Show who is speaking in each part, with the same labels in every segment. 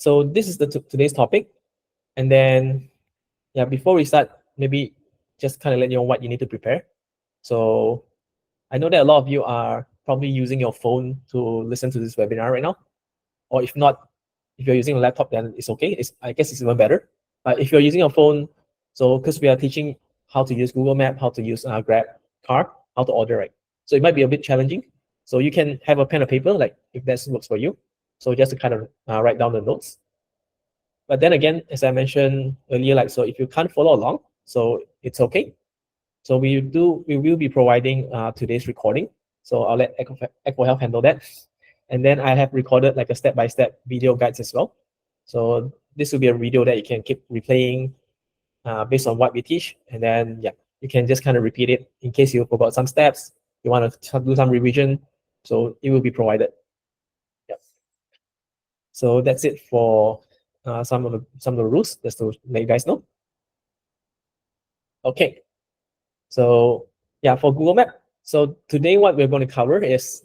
Speaker 1: So this is the today's topic. And then, yeah, before we start, maybe just kind of let you know what you need to prepare. So I know that a lot of you are probably using your phone to listen to this webinar right now. Or if not, if you're using a laptop, then it's okay. I guess it's even better. But if you're using your phone, so because we are teaching how to use Google Map, how to use Grab car, how to order, right? So it might be a bit challenging. So you can have a pen and paper, like if that works for you. So just to kind of write down the notes. But then again, as I mentioned earlier, like, so if you can't follow along, so it's okay. So we will be providing today's recording. So I'll let Echo Health handle that. And then I have recorded like a step-by-step video guides as well. So this will be a video that you can keep replaying based on what we teach. And then, yeah, you can just kind of repeat it in case you forgot some steps, you want to do some revision. So it will be provided. Yeah. So that's it for some of the rules, just to let you guys know. Okay. So yeah, for Google Map. So today what we're going to cover is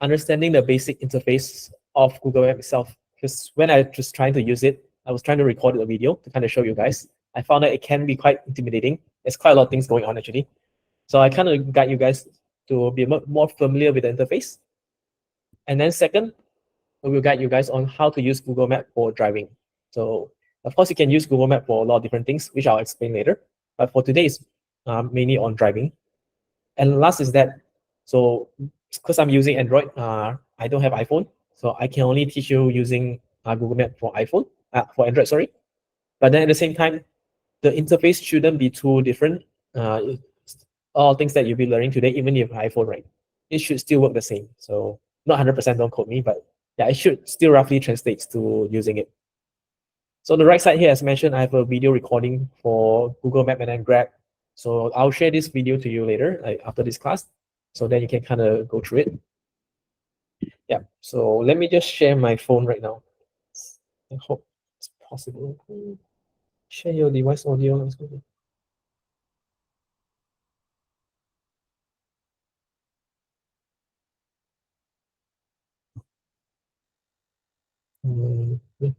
Speaker 1: understanding the basic interface of Google Map itself. Because when I was trying to use it, I was trying to record a video to kind of show you guys. I found that it can be quite intimidating. There's quite a lot of things going on actually. So I kind of guide you guys to be more familiar with the interface. And then second, we will guide you guys on how to use Google Map for driving. So of course you can use Google Map for a lot of different things, which I'll explain later. But for today, it's mainly on driving. And last is that, so because I'm using Android, I don't have iPhone, so I can only teach you using Google Map for iPhone, for Android, sorry. But then at the same time, the interface shouldn't be too different. All things that you'll be learning today, even if you have iPhone, right? It should still work the same. So not 100%, don't quote me, but yeah, it should still roughly translate to using it. So on the right side here, as mentioned, I have a video recording for Google Map and then Grab. So I'll share this video to you later, like after this class. So then you can kind of go through it. Yeah, so let me just share my phone right now. I hope it's possible. Share your device audio.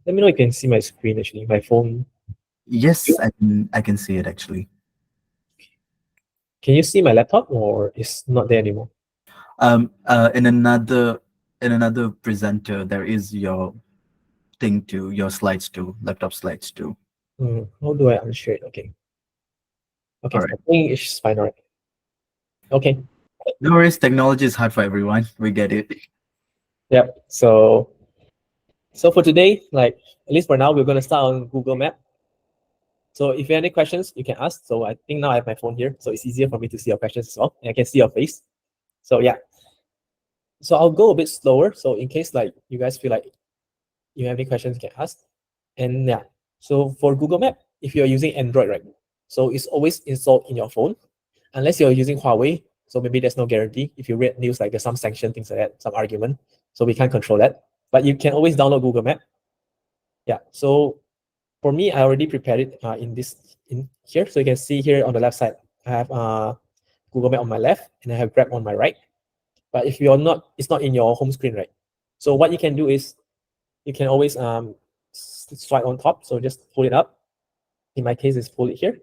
Speaker 1: Let me know if you can see my screen actually, my phone.
Speaker 2: Yes, I can see it actually.
Speaker 1: Can you see my laptop or it's not there anymore?
Speaker 2: In another presenter, there is your thing too, your slides too, laptop slides too.
Speaker 1: How do I unshare it? Okay. Okay,
Speaker 2: All
Speaker 1: so
Speaker 2: right.
Speaker 1: I think it's fine, all right. Okay.
Speaker 2: No worries. Technology is hard for everyone. We get it.
Speaker 1: Yep. So for today, like at least for now, we're gonna start on Google Map. So if you have any questions, you can ask. So I think now I have my phone here, so it's easier for me to see your questions as well, and I can see your face. So yeah. So I'll go a bit slower. So in case like you guys feel like you have any questions, you can ask. And yeah. So for Google Map, if you're using Android, right? So it's always installed in your phone, unless you're using Huawei. So maybe there's no guarantee. If you read news, like there's some sanction, things like that, some argument. So we can't control that. But you can always download Google Map. Yeah. So for me, I already prepared it in here. So you can see here on the left side, I have Google Map on my left and I have Grab on my right. But if you're not, it's not in your home screen, right? So what you can do is you can always swipe on top. So just pull it up. In my case, it's pull it here.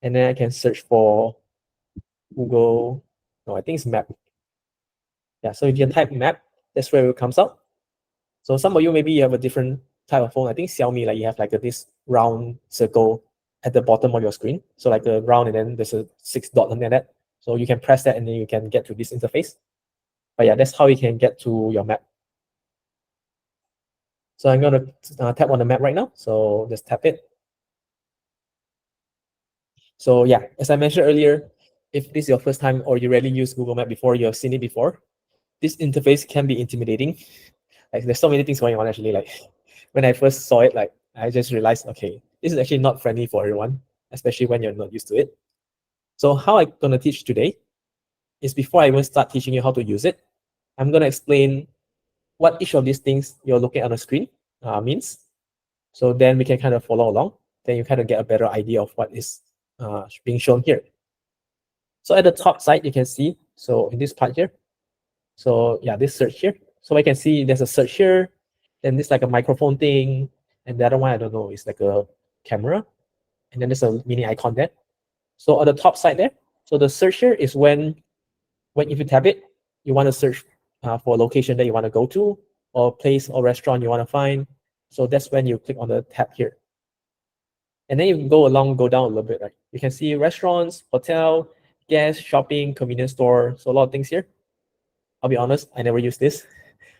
Speaker 1: And then I can search for Google. No, I think it's map. Yeah, so if you type map, that's where it comes out. So some of you, maybe you have a different type of phone. I think Xiaomi, like you have like this round circle at the bottom of your screen. So like a round and then there's a 6 dot under that. So you can press that and then you can get to this interface. But yeah, that's how you can get to your map. So I'm going to tap on the map right now. So just tap it. So yeah, as I mentioned earlier, if this is your first time or you rarely use Google Map before, you have seen it before, this interface can be intimidating. Like there's so many things going on actually. Like when I first saw it, like I just realized, okay, this is actually not friendly for everyone, especially when you're not used to it. So how I'm gonna teach today is before I even start teaching you how to use it, I'm gonna explain what each of these things you're looking at on the screen means. So then we can kind of follow along. Then you kind of get a better idea of what is being shown here. So at the top side, you can see, so in this part here, so yeah, this search here. So I can see there's a search here. Then this like a microphone thing, and the other one I don't know, it's like a camera, and then there's a mini icon there. So on the top side there, so the search here is when if you tap it, you want to search for a location that you want to go to, or place or restaurant you want to find. So that's when you click on the tab here. And then you go down a little bit, right? You can see restaurants, hotel, gas, shopping, convenience store. So a lot of things here. I'll be honest, I never used this.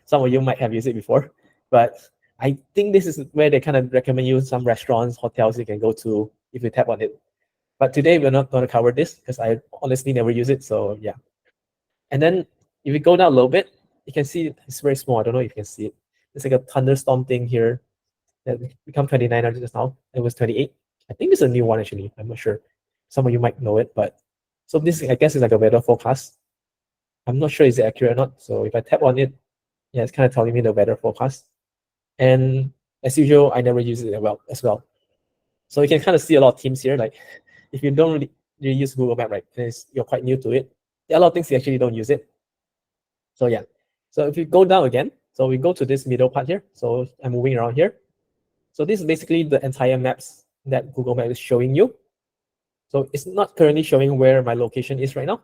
Speaker 1: Some of you might have used it before, but I think this is where they kind of recommend you some restaurants, hotels you can go to if you tap on it. But today we're not going to cover this because I honestly never use it. So yeah. And then if you go down a little bit, you can see it's very small. I don't know if you can see it. It's like a thunderstorm thing here that become 2900 just now. It was 28. I think this is a new one actually. I'm not sure. Some of you might know it, but so this I guess is like a weather forecast. I'm not sure is it accurate or not. So if I tap on it, yeah, it's kind of telling me the weather forecast. And as usual, I never use it as well. So you can kind of see a lot of themes here. Like if you don't really use Google Map, right, and you're quite new to it, there are a lot of things you actually don't use it. So yeah. So if you go down again, so we go to this middle part here. So I'm moving around here. So this is basically the entire maps that Google Maps is showing you. So it's not currently showing where my location is right now.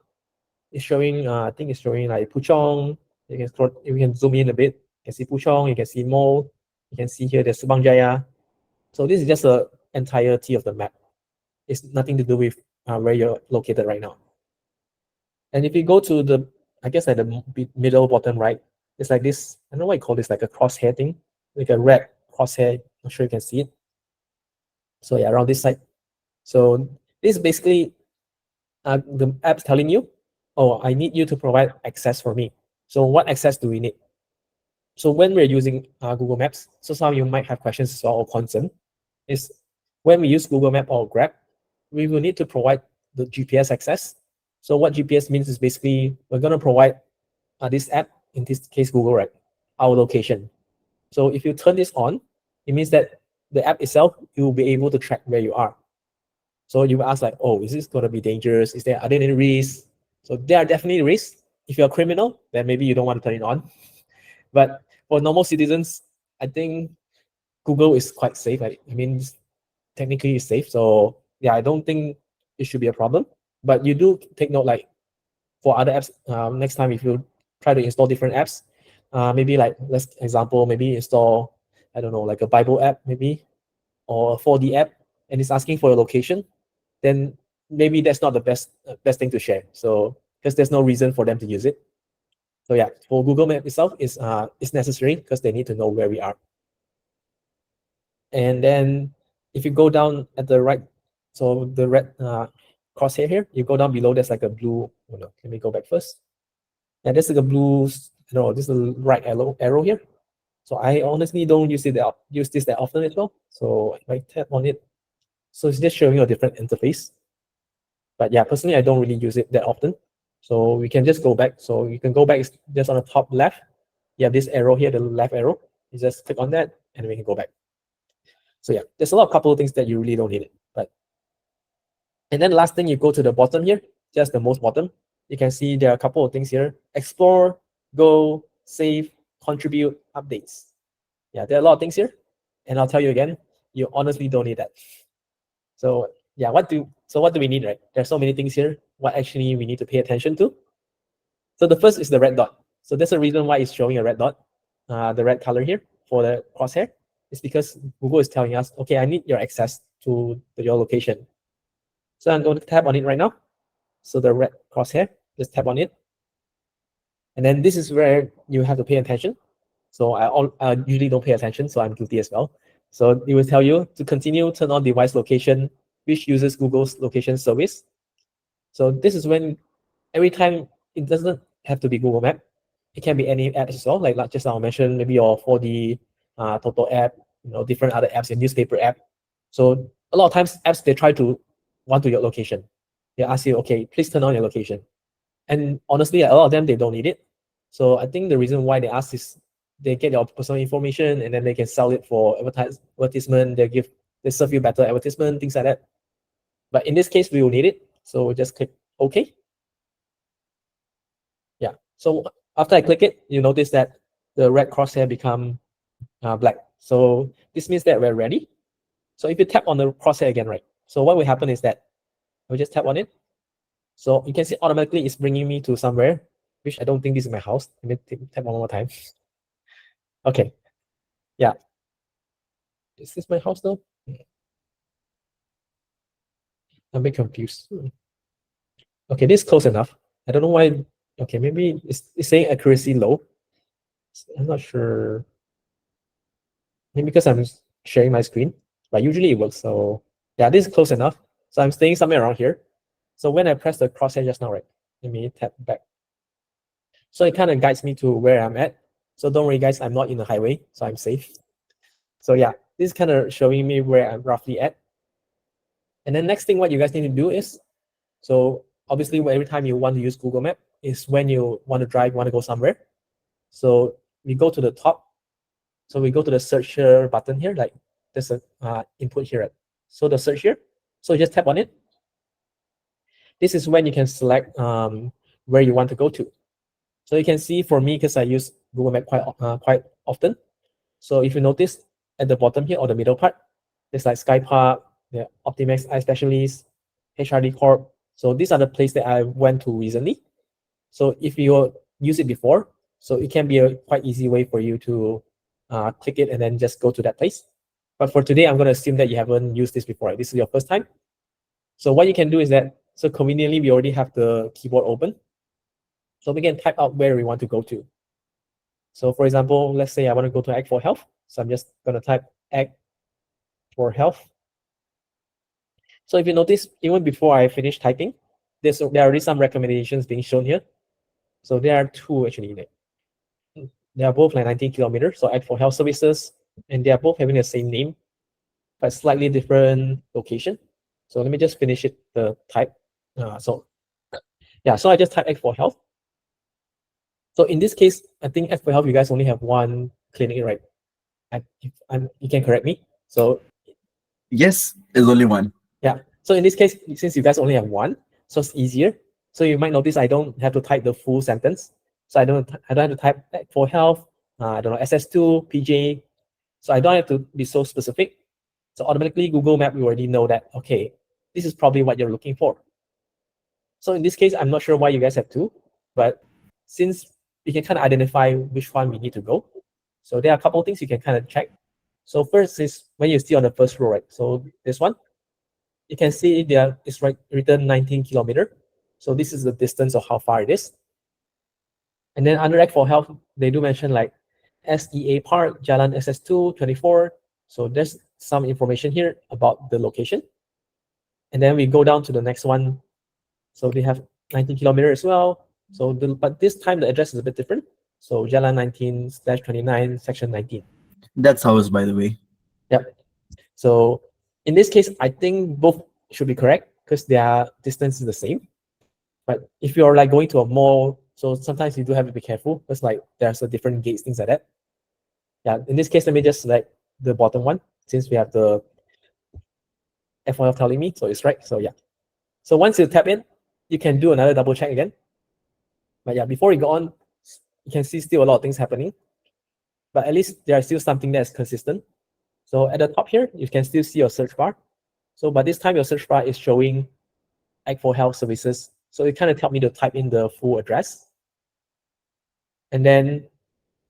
Speaker 1: It's showing, I think it's showing like Puchong. You can zoom in a bit. You can see Puchong, you can see Mall. You can see here there's Subang Jaya. So this is just the entirety of the map. It's nothing to do with where you're located right now. And if you go to the, I guess at the middle bottom right, it's like this, I don't know what you call this, like a crosshair thing, like a red crosshair. I'm sure you can see it. So yeah, around this side. So this is basically the app's telling you, oh, I need you to provide access for me. So what access do we need? So when we're using Google Maps, so some of you might have questions or concern, is when we use Google Map or Grab, we will need to provide the GPS access. So what GPS means is basically we're going to provide this app, in this case Google, right, our location. So if you turn this on, it means that the app itself, you will be able to track where you are. So you will ask like, oh, is this going to be dangerous? Are there any risks? So there are definitely risks. If you're a criminal, then maybe you don't want to turn it on. But for normal citizens, I think Google is quite safe. I mean, technically it's safe. So yeah, I don't think it should be a problem. But you do take note, like for other apps, next time if you try to install different apps, maybe like let's example, maybe install, I don't know, like a Bible app maybe, or a 4D app, and it's asking for your location, then maybe that's not the best thing to share. So because there's no reason for them to use it. So yeah, for Google Map itself is it's necessary because they need to know where we are. And then if you go down at the right, so the red crosshair here, you go down below, there's like a blue, oh no, let me go back first. Yeah, there's like a blue, no, this is the right arrow here. So I honestly don't use this that often as well. So if I tap on it, so it's just showing a different interface. But yeah, personally, I don't really use it that often. So we can just go back. So you can go back just on the top left. You have this arrow here, the left arrow. You just click on that and we can go back. So yeah, there's a couple of things that you really don't need it. But and then last thing, you go to the bottom here, just the most bottom. You can see there are a couple of things here. Explore, go, save, contribute, updates. Yeah, there are a lot of things here. And I'll tell you again, you honestly don't need that. So yeah, what do we need, right? There's so many things here. What actually we need to pay attention to? So the first is the red dot. So there's a reason why it's showing a red dot, the red color here for the crosshair. It's because Google is telling us, okay, I need your access to your location. So I'm going to tap on it right now. So the red crosshair, just tap on it. And then this is where you have to pay attention. So I usually don't pay attention, so I'm guilty as well. So it will tell you to continue, turn on device location, which uses Google's location service. So this is when every time, it doesn't have to be Google Map. It can be any app as well. Like just now I mentioned, maybe your 4D Toto app, different other apps, your newspaper app. So a lot of times apps, they try to want to your location. They ask you, okay, please turn on your location. And honestly, a lot of them, they don't need it. So I think the reason why they ask is they get your personal information and then they can sell it for advertisement. They serve you better advertisement, things like that. But in this case, we will need it. So just click OK. Yeah. So after I click it, you notice that the red crosshair become black. So this means that we're ready. So if you tap on the crosshair again, right? So what will happen is that we just tap on it. So you can see automatically it's bringing me to somewhere, which I don't think this is my house. Let me tap one more time. Okay, yeah. Is this my house though? I'm a bit confused. Okay, this is close enough. I don't know why. Okay, maybe it's saying accuracy low. I'm not sure. Maybe because I'm sharing my screen, but usually it works. So yeah, this is close enough. So I'm staying somewhere around here. So when I press the crosshair just now, right? Let me tap back. So it kind of guides me to where I'm at. So don't worry, guys, I'm not in the highway, so I'm safe. So yeah, this is kind of showing me where I'm roughly at. And then next thing, what you guys need to do is, so obviously every time you want to use Google Map is when you want to drive, want to go somewhere. So we go to the top. So we go to the search here button here, like there's a input here. So the search here. So you just tap on it. This is when you can select where you want to go to. So you can see for me, because I use Google Map quite often. So if you notice at the bottom here or the middle part, there's like Sky Park, the Optimax Eye Specialist, HRD Corp. So these are the places that I went to recently. So if you use it before, so it can be a quite easy way for you to click it and then just go to that place. But for today, I'm going to assume that you haven't used this before. Right? This is your first time. So what you can do is that, so conveniently, we already have the keyboard open. So we can type out where we want to go to. So for example, let's say I want to go to Act for Health. So I'm just going to type Act for Health. So if you notice, even before I finish typing, there are already some recommendations being shown here. So there are two actually. They are both like 19 kilometers, so Act for Health Services, and they are both having the same name, but slightly different location. So let me just finish it, the type. So I just type Act for Health. So in this case, I think Act for Health, you guys only have one clinic, right? You can correct me. So
Speaker 2: Yes, there's only one.
Speaker 1: yeah. So in this case, since you guys only have one, so it's easier. So you might notice I don't have to type the full sentence. So I don't have to type Act for Health. I don't know, SS2, PJ. So I don't have to be so specific. So automatically Google Map, we already know that, okay, this is probably what you're looking for. So in this case, I'm not sure why you guys have two, but since we can kind of identify which one we need to go. So there are a couple of things you can kind of check. So first is when you see on the first row, right? So this one, you can see there is written 19 kilometer. So this is the distance of how far it is. And then under Act for Health, they do mention like SEA Park, Jalan SS2, 24. So there's some information here about the location. And then we go down to the next one. So they have 19 kilometers as well. So but this time the address is a bit different. So Jalan 19/29, section 19.
Speaker 2: That's ours, by the way.
Speaker 1: Yep. So in this case, I think both should be correct because their distance is the same. But if you're like going to a mall, so sometimes you do have to be careful because like there's a different gates, things like that. Yeah, in this case, let me just select the bottom one since we have the F1 telling me, so it's right. So yeah. So once you tap in, you can do another double check again. But yeah, before you go on, you can see still a lot of things happening. But at least there is still something that's consistent. So at the top here, you can still see your search bar. So by this time, your search bar is showing Act for Health Services. So it kind of helped me to type in the full address. And then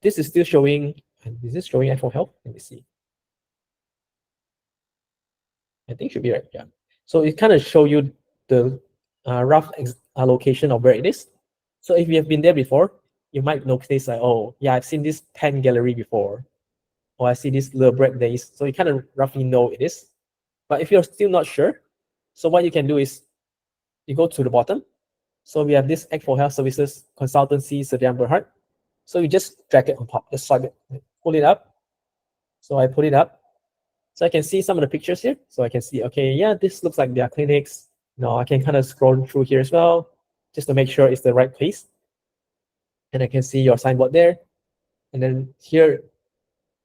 Speaker 1: this is still showing, is this showing Act for Health? Let me see. I think it should be right, yeah. So it kind of show you the rough location of where it is. So if you have been there before, you might notice like, oh, yeah, I've seen this pen gallery before, or I see this little break days. So you kind of roughly know it is. But if you're still not sure, so what you can do is you go to the bottom. So we have this Act for Health Services Consultancy Sedian Berhad. So you just drag it on top, just swipe it, pull it up. So I put it up. So I can see some of the pictures here. So I can see, okay, yeah, this looks like their clinics. I can kind of scroll through here as well, just to make sure it's the right place. And I can see your signboard there. And then here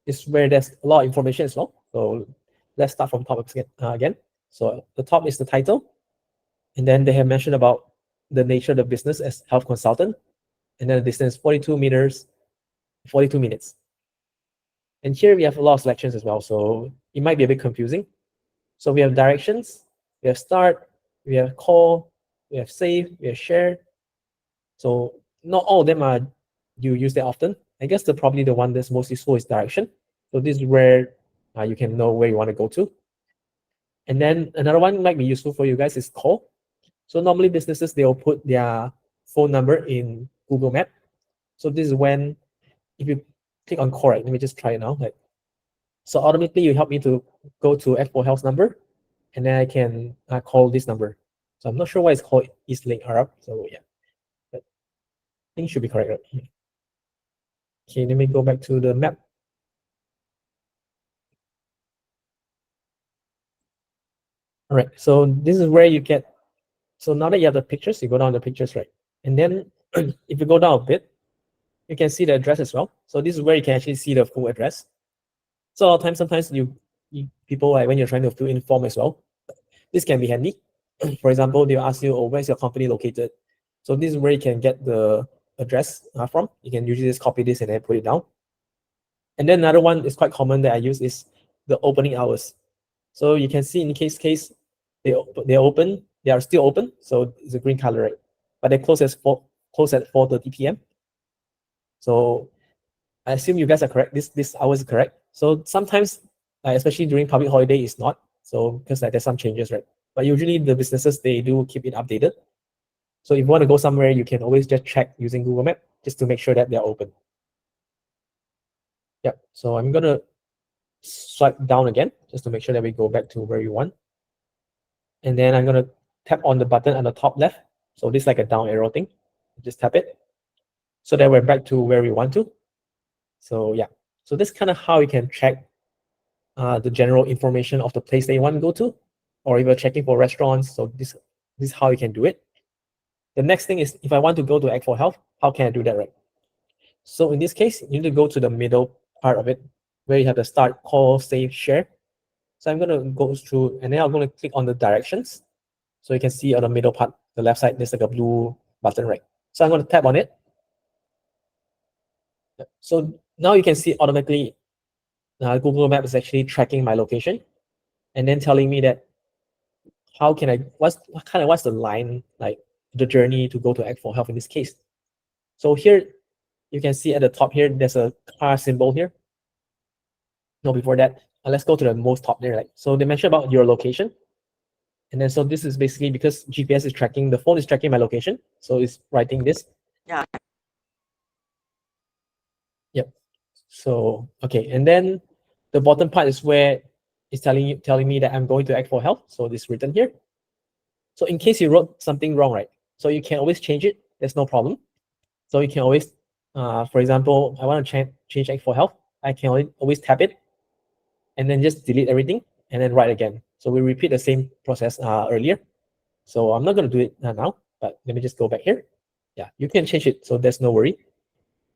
Speaker 1: is where there's a lot of information as well. So let's start from top again. So the top is the title. And then they have mentioned about the nature of the business as health consultant. And then the distance 42 meters, 42 minutes. And here we have a lot of selections as well, so it might be a bit confusing. So we have directions, we have start, we have call, we have save, we have share. So not all of them are you use that often. I guess probably the one that's most useful is direction. So this is where you can know where you want to go to. And then another one might be useful for you guys is call. So normally businesses, they'll put their phone number in Google Map. So this is when, if you click on call, right, let me just try it now. Like, so automatically you help me to go to F4 Health number, and then I can call this number. So I'm not sure why it's called East Lake Arab. So yeah, but I think it should be correct. Right? Okay, let me go back to the map. All right, so this is where you get, so now that you have the pictures, you go down the pictures, right? And then if you go down a bit, you can see the address as well. So this is where you can actually see the full address. So a lot of times, sometimes people, like when you're trying to fill in form as well, this can be handy. For example, they'll ask you, oh, where's your company located? So this is where you can get the address from. You can usually just copy this and then put it down. And then another one is quite common that I use is the opening hours. So you can see in case they open, they are still open. So it's a green color, right? But they close at 4:30 p.m. So I assume you guys are correct. This hours is correct. So sometimes, especially during public holiday, it's not. So because there's some changes, right? But usually the businesses, they do keep it updated. So if you want to go somewhere, you can always just check using Google Map just to make sure that they're open. Yep. So I'm gonna swipe down again just to make sure that we go back to where we want. And then I'm gonna tap on the button on the top left. So this is like a down arrow thing. Just tap it so that we're back to where we want to. So yeah. So this is kind of how you can check the general information of the place that you want to go to, or if you're checking for restaurants. So this is how you can do it. The next thing is, if I want to go to Act for Health, how can I do that, right? So in this case, you need to go to the middle part of it, where you have the start, call, save, share. So I'm going to go through, and then I'm going to click on the directions. So you can see on the middle part, the left side, there's like a blue button, right? So I'm going to tap on it. So now you can see automatically Google Maps is actually tracking my location and then telling me that how can I, what's the line, like the journey to go to Act for Health in this case. So here, you can see at the top here, there's a car symbol here. No, before that, let's go to the most top there. Right? So they mention about your location. And then, so this is basically because GPS is tracking, the phone is tracking my location. So it's writing this.
Speaker 3: Yeah.
Speaker 1: Yep. So, okay. And then the bottom part is where it's telling me that I'm going to Act for Health. So this is written here. So in case you wrote something wrong, right? So you can always change it. There's no problem. So you can always, for example, I want to change Act for Health. I can always tap it and then just delete everything and then write again. So we repeat the same process earlier. So I'm not going to do it now, but let me just go back here. Yeah, you can change it. So there's no worry.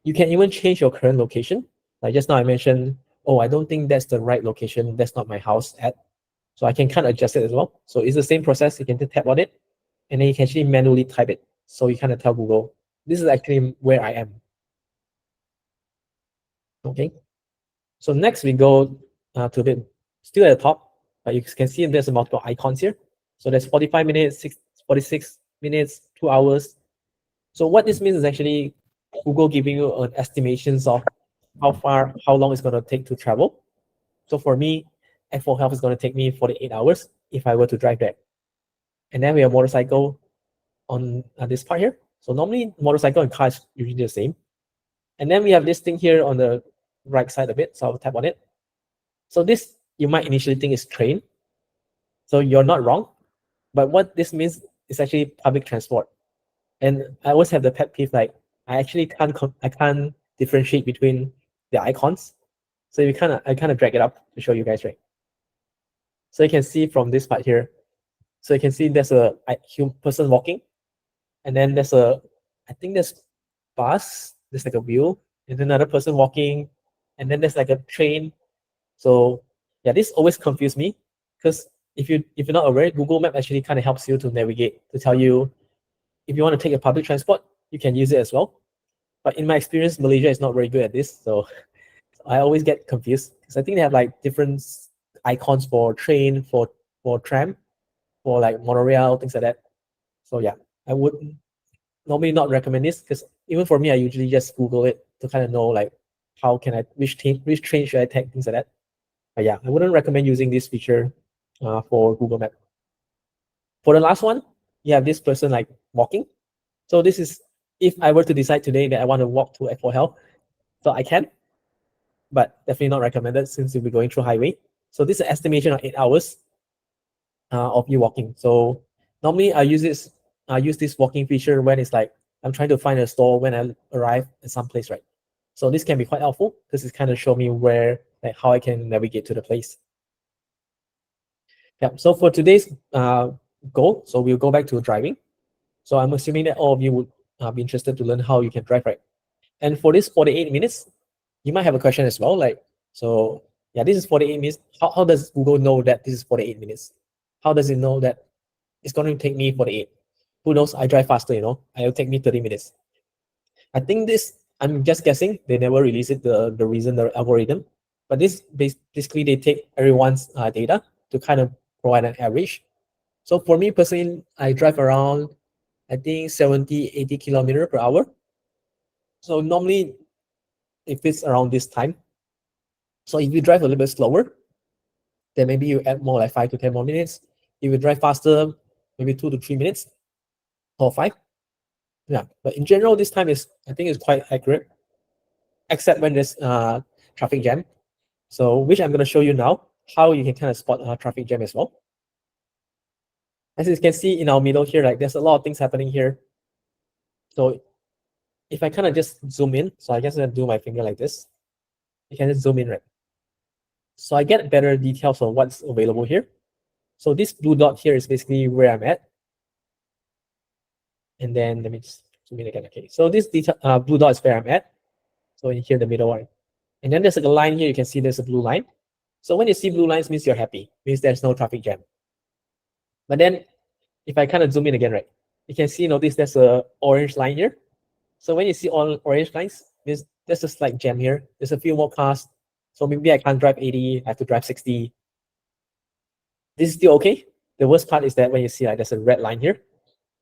Speaker 1: You can even change your current location. Like just now I mentioned, oh, I don't think that's the right location. That's not my house at. So I can kind of adjust it as well. So it's the same process. You can tap on it and then you can actually manually type it. So you kind of tell Google, this is actually where I am. Okay. So next we go to a bit still at the top, but you can see there's multiple icons here. So there's 45 minutes, 46 minutes, 2 hours. So what this means is actually Google giving you an estimations of how long it's going to take to travel. So for me, F4 Health is going to take me 48 hours if I were to drive there. And then we have motorcycle on this part here. So normally motorcycle and car is usually the same. And then we have this thing here on the right side a bit. So I'll tap on it. So this you might initially think is train. So you're not wrong. But what this means is actually public transport. And I always have the pet peeve, like I actually can't differentiate between the icons. So I kind of drag it up to show you guys, right? So you can see from this part here. So you can see there's a person walking, and then I think there's bus. There's like a wheel, and then another person walking, and then there's like a train. So yeah, this always confused me because if you're not aware, Google Map actually kind of helps you to navigate, to tell you if you want to take a public transport, you can use it as well. But in my experience, Malaysia is not very good at this. So I always get confused because I think they have like different icons for train, for tram, for like monorail, things like that. So yeah, I would normally not recommend this because even for me, I usually just Google it to kind of know like how can I which train should I take, things like that. But yeah, I wouldn't recommend using this feature for Google Map. For the last one, you have this person like walking. So this is if I were to decide today that I want to walk to F4 Health, so I can, but definitely not recommended since you'll be going through highway. So this is an estimation of 8 hours of you walking. So normally I use this walking feature when it's like I'm trying to find a store when I arrive at some place, right? So this can be quite helpful because it kind of show me where like how I can navigate to the place. Yeah. So for today's goal, so we'll go back to driving. So I'm assuming that all of you would be interested to learn how you can drive, right? And for this 48 minutes, you might have a question as well. Like, so yeah, this is 48 minutes. How does Google know that this is 48 minutes? How does it know that it's going to take me 48? Who knows? I drive faster, it'll take me 30 minutes. I think this, I'm just guessing, they never release it, the reason, the algorithm. But this basically, they take everyone's data to kind of provide an average. So for me personally, I drive around, I think 70, 80 kilometer per hour. So normally, if it's around this time, so if you drive a little bit slower, then maybe you add more like 5 to 10 more minutes. If you drive faster, maybe 2 to 3 minutes or 5. Yeah, but in general, this time is I think is quite accurate, except when there's traffic jam. So which I'm going to show you now how you can kind of spot traffic jam as well. As you can see in our middle here, like there's a lot of things happening here. So if I kind of just zoom in, so I guess I'm gonna do my finger like this. You can just zoom in, right? So I get better details on what's available here. So this blue dot here is basically where I'm at. And then let me just zoom in again. Okay, so this blue dot is where I'm at. So in here, the middle one. And then there's like a line here. You can see there's a blue line. So when you see blue lines, means you're happy. Means there's no traffic jam. But then if I kind of zoom in again, right, you can see, notice there's a orange line here. So when you see all orange lines, means there's a slight jam here. There's a few more cars. So maybe I can't drive 80, I have to drive 60. This is still okay. The worst part is that when you see like there's a red line here.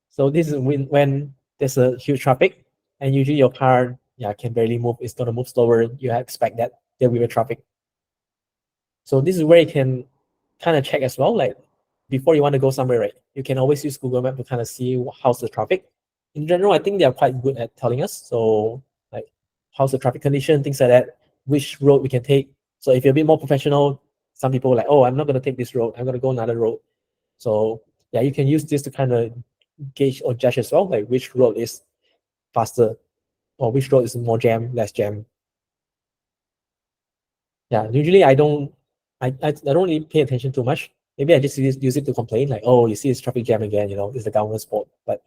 Speaker 1: So this is when there's a huge traffic and usually your car can barely move. It's gonna move slower. You expect that there will be traffic. So this is where you can kind of check as well. Like before you want to go somewhere, right? You can always use Google Map to kind of see how's the traffic. In general, I think they are quite good at telling us. So like how's the traffic condition, things like that, which road we can take. So if you're a bit more professional, some people are like, oh, I'm not going to take this road. I'm going to go another road. So yeah, you can use this to kind of gauge or judge as well, like which road is faster or which road is more jam, less jam. Yeah, usually I don't really pay attention too much. Maybe I just use it to complain, like, oh, you see it's traffic jam again, it's the government's fault. But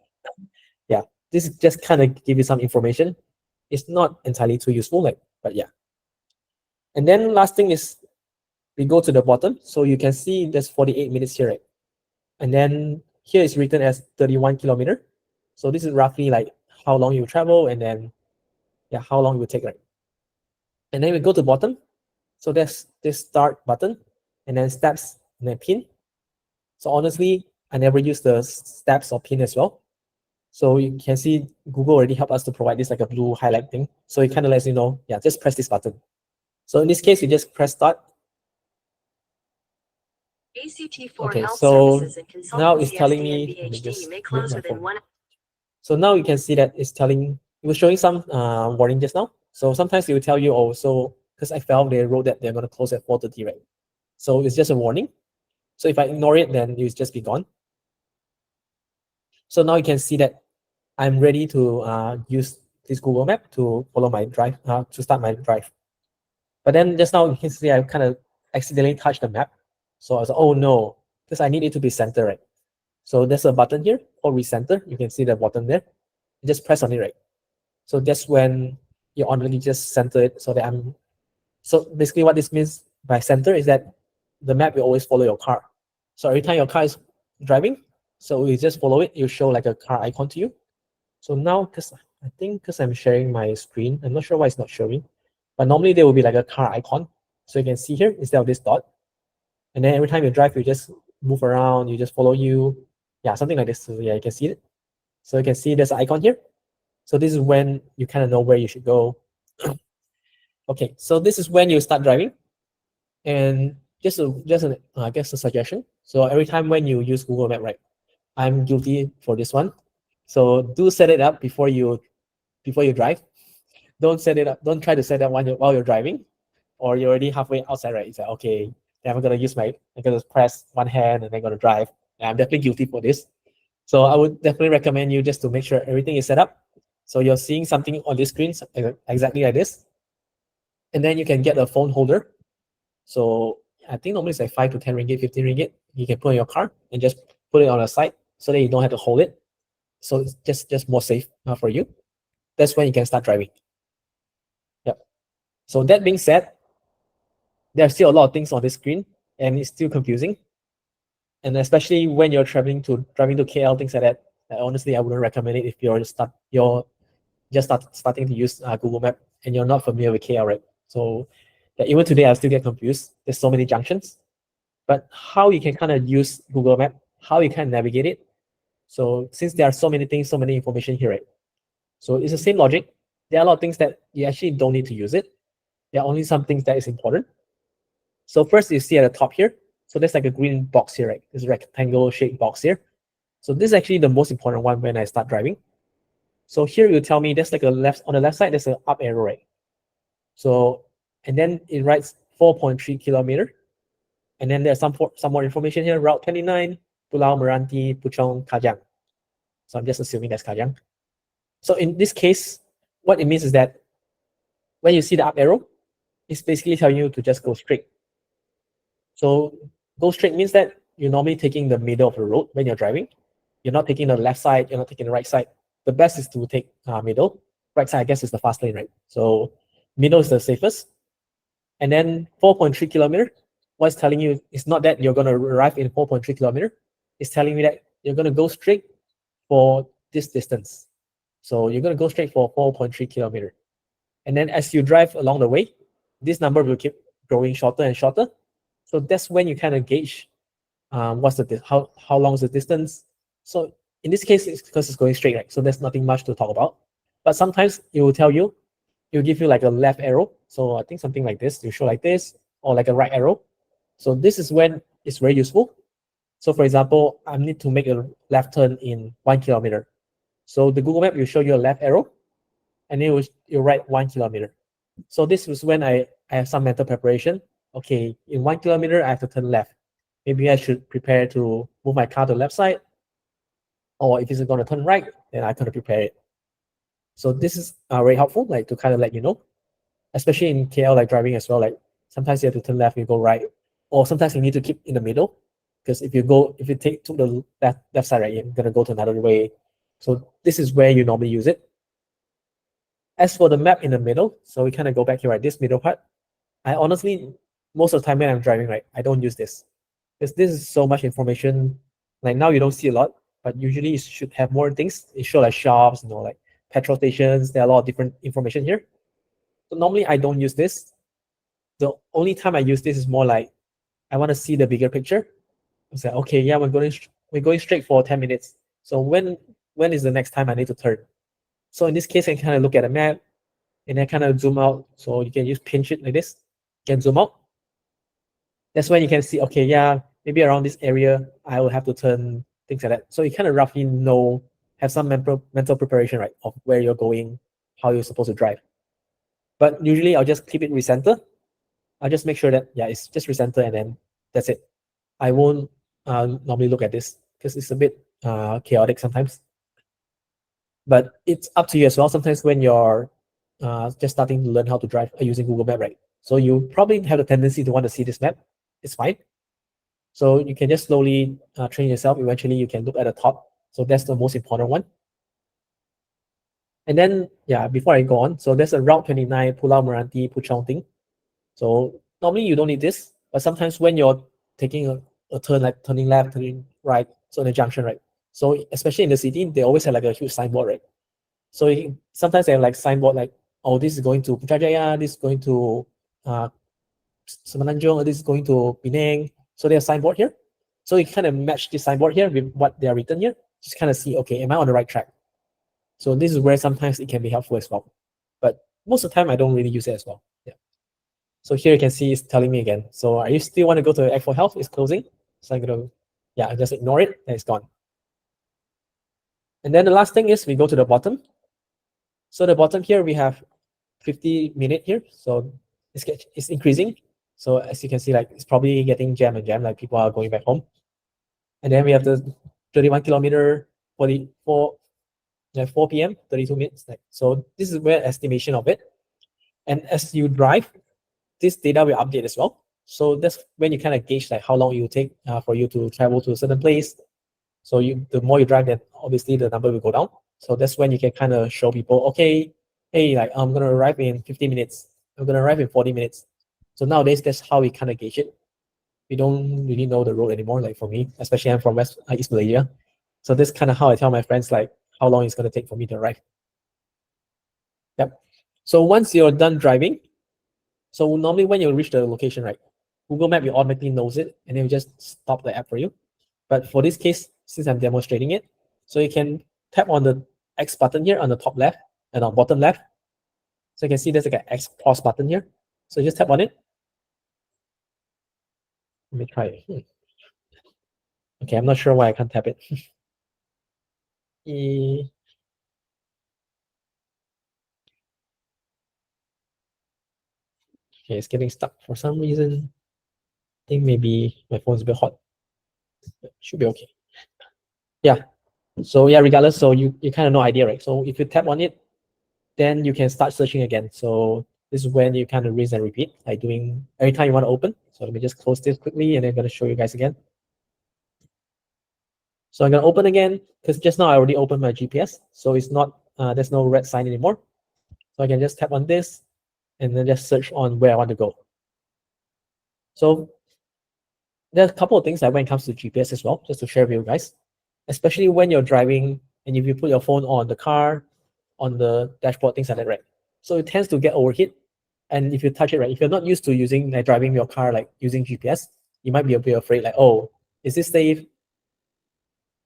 Speaker 1: yeah, this is just kind of give you some information. It's not entirely too useful, but yeah. And then last thing is we go to the bottom. So you can see there's 48 minutes here, right? And then here is written as 31 kilometer. So this is roughly like how long you travel and then how long it will take, right? And then we go to bottom. So there's this start button and then steps and then pin. So honestly, I never use the steps or pin as well. So you can see Google already helped us to provide this like a blue highlight thing. So it kind of lets you know, just press this button. So in this case, you just press start. Okay, so now it's telling me, let me just mute my phone. So now you can see that it's telling, it was showing some warning just now. So sometimes it will tell you also, because I found they wrote that they're going to close at 4:30, right? So it's just a warning. So if I ignore it, then it will just be gone. So now you can see that I'm ready to use this Google Map to follow my drive, to start my drive. But then just now you can see I kind of accidentally touched the map. So I was like, oh no, because I need it to be centered, right? So there's a button here called recenter. You can see the button there. You just press on it, right? So that's when you already just center it so that so basically what this means by center is that the map will always follow your car. So every time your car is driving, so you just follow it, you show like a car icon to you. So now, because I'm sharing my screen, I'm not sure why it's not showing. But normally there will be like a car icon. So you can see here instead of this dot. And then every time you drive, you just move around, you just follow you. Yeah, something like this. So yeah, you can see it. So you can see there's an icon here. So this is when you kind of know where you should go. Okay, so this is when you start driving. And I guess a suggestion. So every time when you use Google Map, right? I'm guilty for this one. So do set it up before you drive. Don't set it up. Don't try to set it up while you're driving, or you're already halfway outside, right? It's like, okay, then I'm gonna press one hand and then gonna drive. And I'm definitely guilty for this. So I would definitely recommend you just to make sure everything is set up. So you're seeing something on this screen exactly like this, and then you can get a phone holder. So I think normally it's like 5 to 10 ringgit, 15 ringgit. You can put in your car and just put it on the side so that you don't have to hold it. So it's just more safe for you. That's when you can start driving. Yep. So that being said, there are still a lot of things on this screen, and it's still confusing. And especially when you're driving to KL, things like that. Honestly, I wouldn't recommend it if you're starting to use Google Map and you're not familiar with KL, right? So yeah, even today, I still get confused. There's so many junctions, but how you can kind of use Google Map, how you can navigate it. So since there are so many things, so many information here, right? So it's the same logic. There are a lot of things that you actually don't need to use it. There are only some things that is important. So first you see at the top here, so there's like a green box here, right? This rectangle shaped box here. So this is actually the most important one when I start driving. So here you tell me there's like on the left side, there's an up arrow, right? So, and then it writes 4.3 kilometer. And then there's some more information here, Route 29, Pulau Meranti, Puchong, Kajang. So I'm just assuming that's Kajang. So in this case, what it means is that when you see the up arrow, it's basically telling you to just go straight. So go straight means that you're normally taking the middle of the road when you're driving. You're not taking the left side, you're not taking the right side. The best is to take middle. Right side, I guess, is the fast lane, right? So middle is the safest. And then 4.3 kilometer, what's telling you is not that you're going to arrive in 4.3 kilometer. It's telling me that you're going to go straight for this distance. So you're going to go straight for 4.3 kilometer. And then as you drive along the way, this number will keep growing shorter and shorter. So that's when you kind of gauge how long is the distance. So in this case, it's because it's going straight, right? So there's nothing much to talk about. But sometimes it will tell you, it will give you like a left arrow. So I think something like this, you show like this, or like a right arrow. So this is when it's very useful. So for example, I need to make a left turn in 1 kilometer. So the Google Map will show you a left arrow, and you'll write 1 kilometer. So this was when I have some mental preparation. Okay, in 1 kilometer, I have to turn left. Maybe I should prepare to move my car to the left side. Or if it's going to turn right, then I kind of prepare it. So this is very helpful, like to kind of let you know, especially in KL, like driving as well. Like sometimes you have to turn left, you go right, or sometimes you need to keep in the middle, because if you take to the left side, right, you're gonna go to another way. So this is where you normally use it. As for the map in the middle, so we kind of go back here, right? This middle part, I honestly, most of the time when I'm driving, right, I don't use this, because this is so much information. Like now you don't see a lot, but usually you should have more things. It show like shops, like petrol stations. There are a lot of different information here. So normally I don't use this. The only time I use this is more like I want to see the bigger picture. I say, okay, yeah, we're going straight for 10 minutes. So when is the next time I need to turn? So in this case, I kind of look at a map and then kind of zoom out. So you can just pinch it like this. You can zoom out. That's when you can see, okay, yeah, maybe around this area, I will have to turn, things like that. So you kind of roughly know, have some mental preparation, right, of where you're going, how you're supposed to drive. But usually I'll just keep it recenter. I'll just make sure that, yeah, it's just recenter and then that's it. I won't normally look at this because it's a bit chaotic sometimes. But it's up to you as well. Sometimes when you're just starting to learn how to drive using Google Map, right? So you probably have a tendency to want to see this map. It's fine. So you can just slowly train yourself. Eventually, you can look at the top. So that's the most important one. And then, yeah, before I go on, so there's a Route 29 Pulau Meranti Puchong thing. So normally you don't need this, but sometimes when you're taking a turn, like turning left, turning right, so in a junction, right? So especially in the city, they always have like a huge signboard, right? So sometimes they have like signboard like oh, this is going to Putrajaya, this is going to Semenanjung, or this is going to Penang. So there's a signboard here. So you kind of match this signboard here with what they are written here. Just kind of see, okay, am I on the right track? So this is where sometimes it can be helpful as well. But most of the time, I don't really use it as well. Yeah. So here you can see it's telling me again. So are you still want to go to Act for Health? It's closing. So I'm going to, yeah, just ignore it and it's gone. And then the last thing is we go to the bottom. So the bottom here, we have 50-minute here. So it's increasing. So as you can see, like it's probably getting jam and jam, like people are going back home. And then we have the 31 kilometer, 4 p.m., 32 minutes. Like, so this is where estimation of it. And as you drive, this data will update as well. So that's when you kind of gauge like how long it will take for you to travel to a certain place. So the more you drive, then obviously the number will go down. So that's when you can kind of show people, okay, hey, like I'm gonna arrive in 50 minutes. I'm gonna arrive in 40 minutes. So nowadays, that's how we kind of gauge it. We don't really know the road anymore. Like for me, especially I'm from East Malaysia. So this kind of how I tell my friends like how long it's gonna take for me to arrive. Yep. So once you're done driving, so normally when you reach the location, right, Google Map will automatically knows it and it will just stop the app for you. But for this case, since I'm demonstrating it, so you can tap on the X button here on the top left and on bottom left. So you can see there's like an X pause button here. So just tap on it. Let me try it. Okay, I'm not sure why I can't tap it. Okay, it's getting stuck for some reason. I think maybe my phone's a bit hot. Should be okay. Yeah. So yeah, regardless, so you kind of know idea, right? So if you tap on it, then you can start searching again. So this is when you kind of rinse and repeat, like doing every time you want to open. So let me just close this quickly and then I'm going to show you guys again. So I'm going to open again because just now I already opened my GPS. So it's not, there's no red sign anymore. So I can just tap on this and then just search on where I want to go. So there's a couple of things that when it comes to GPS as well, just to share with you guys, especially when you're driving and if you put your phone on the car, on the dashboard, things like that, right? So it tends to get overheat. And if you touch it, right, if you're not used to using like driving your car, like using GPS, you might be a bit afraid, like, oh, is this safe?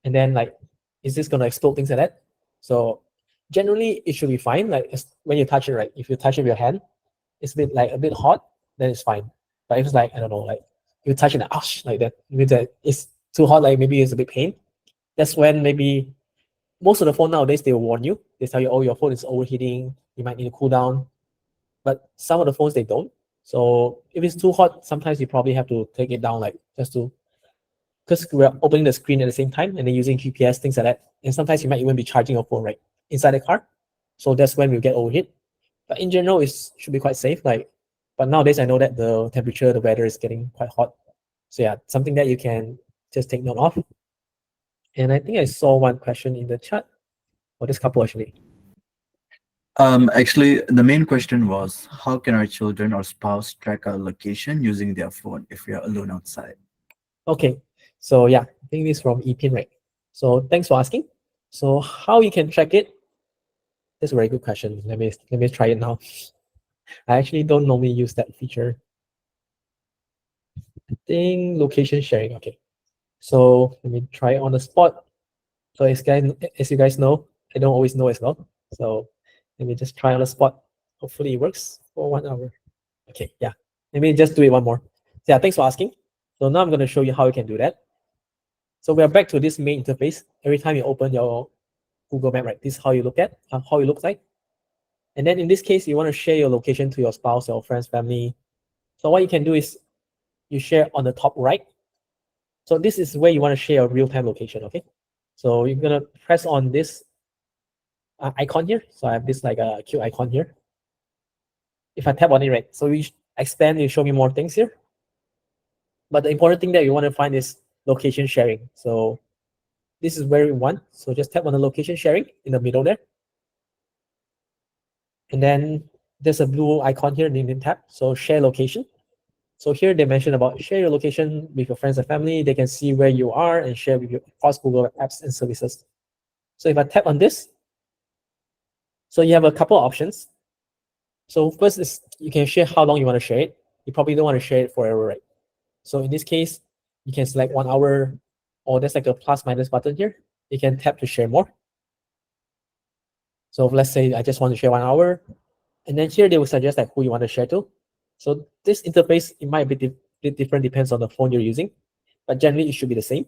Speaker 1: And then like, is this gonna explode, things like that? So generally it should be fine. Like when you touch it, right, if you touch it with your hand, it's a bit hot, then it's fine. But if it's like, I don't know, like you touch it and like that, means that it's too hot, like maybe it's a bit pain. That's when maybe most of the phone nowadays they will warn you. They tell you, oh, your phone is overheating, you might need to cool down. But some of the phones they don't. So if it's too hot, sometimes you probably have to take it down, like just to, because we're opening the screen at the same time and then using GPS, things like that. And sometimes you might even be charging your phone right inside the car. So that's when we get overheat. But in general, it should be quite safe. Like, but nowadays I know that the temperature, the weather is getting quite hot. So yeah, something that you can just take note of. And I think I saw one question in the chat, or this couple actually.
Speaker 2: Actually, the main question was, how can our children or spouse track our location using their phone if we are alone outside?
Speaker 1: Okay, so yeah, I think this is from Epin, right? So thanks for asking. So how you can track it? That's a very good question. Let me try it now. I actually don't normally use that feature. I think location sharing. Okay, so let me try it on the spot. So as you guys know, I don't always know as well. So let me just try on the spot. Hopefully it works for 1 hour. Okay, yeah. Let me just do it one more. So yeah, thanks for asking. So now I'm going to show you how you can do that. So we are back to this main interface. Every time you open your Google Map, right, this is how you look at, how it looks like. And then in this case, you want to share your location to your spouse, your friends, family. So what you can do is you share on the top right. So this is where you want to share your real-time location, okay? So you're going to press on this icon here. So I have this like a cute icon here. If I tap on it, right, so you expand, you show me more things here. But the important thing that you want to find is location sharing. So this is where we want. So just tap on the location sharing in the middle there. And then there's a blue icon here, name tab. So share location. So here they mention about share your location with your friends and family. They can see where you are and share with you across Google apps and services. So if I tap on this, so you have a couple of options. So first is you can share how long you want to share it. You probably don't want to share it forever, right? So in this case, you can select 1 hour, or there's like a plus minus button here. You can tap to share more. So let's say I just want to share 1 hour, and then here they will suggest like who you want to share to. So this interface, it might be bit different, depends on the phone you're using, but generally it should be the same.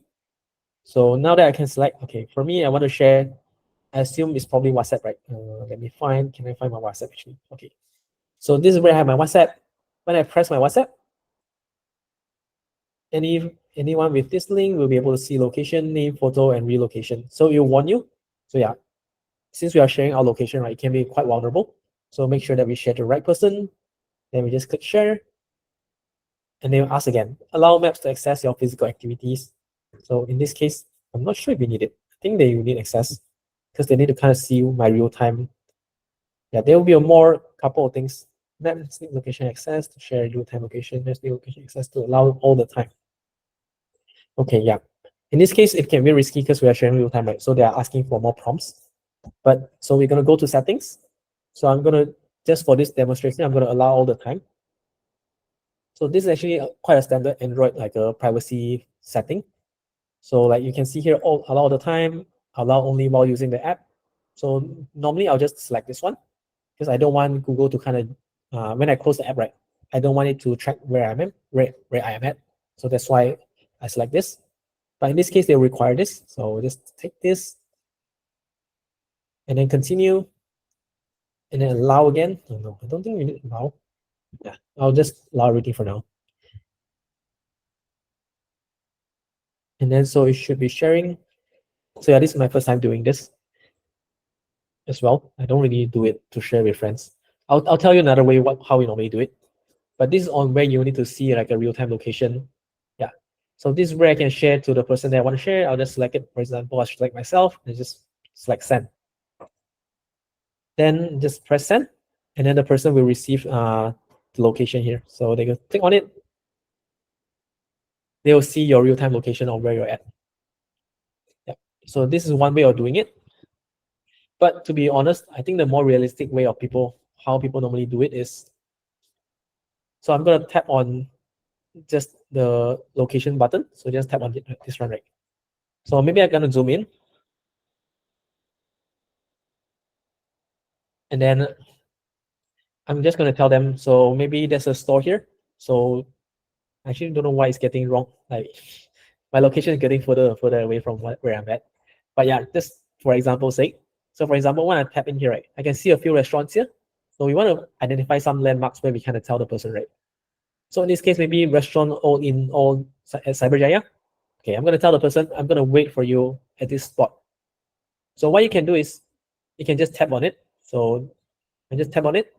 Speaker 1: So now that I can select, okay, for me, I want to share, I assume it's probably WhatsApp, right? Let me find, can I find my WhatsApp actually? Okay. So this is where I have my WhatsApp. When I press my WhatsApp, anyone with this link will be able to see location, name, photo, and relocation. So it will warn you. So yeah, since we are sharing our location, right, it can be quite vulnerable. So make sure that we share to the right person. Then we just click share. And then ask again, allow maps to access your physical activities. So in this case, I'm not sure if we need it. I think they will need access because they need to kind of see my real time. Yeah, there will be a more couple of things. Map location access to share real time location, there's location access to allow all the time. Okay, yeah. In this case, it can be risky because we are sharing real time, right? So they are asking for more prompts. But so we're gonna go to settings. So I'm gonna, just for this demonstration, I'm gonna allow all the time. So this is actually quite a standard Android like a privacy setting. So like you can see here, all allow all the time, allow only while using the app. So normally I'll just select this one because I don't want Google to kind of when I close the app, right? I don't want it to track where I'm at, where I am at. So that's why I select this. But in this case, they require this. So just take this and then continue and then allow again. Oh, no, I don't think we need allow. Yeah, I'll just allow everything for now. And then so it should be sharing. So yeah, this is my first time doing this as well. I don't really do it to share with friends. I'll tell you another way how we normally do it. But this is on where you need to see like a real-time location. Yeah. So this is where I can share to the person that I want to share. I'll just select it. For example, I'll select myself and just select send. Then just press send, and then the person will receive the location here. So they can click on it. They will see your real-time location of where you're at. Yeah. So this is one way of doing it. But to be honest, I think the more realistic way of how people normally do it is, so I'm gonna tap on just the location button. So just tap on this one, right? So maybe I'm gonna zoom in. And then I'm just gonna tell them, so maybe there's a store here. So I actually don't know why it's getting wrong. Like my location is getting further away from where I'm at. But yeah, just for example's sake. So for example, when I tap in here, right, I can see a few restaurants here. So we want to identify some landmarks where we kind of tell the person, right? So in this case, maybe restaurant all at Cyberjaya. Okay, I'm gonna tell the person, I'm gonna wait for you at this spot. So what you can do is you can just tap on it. So I just tap on it.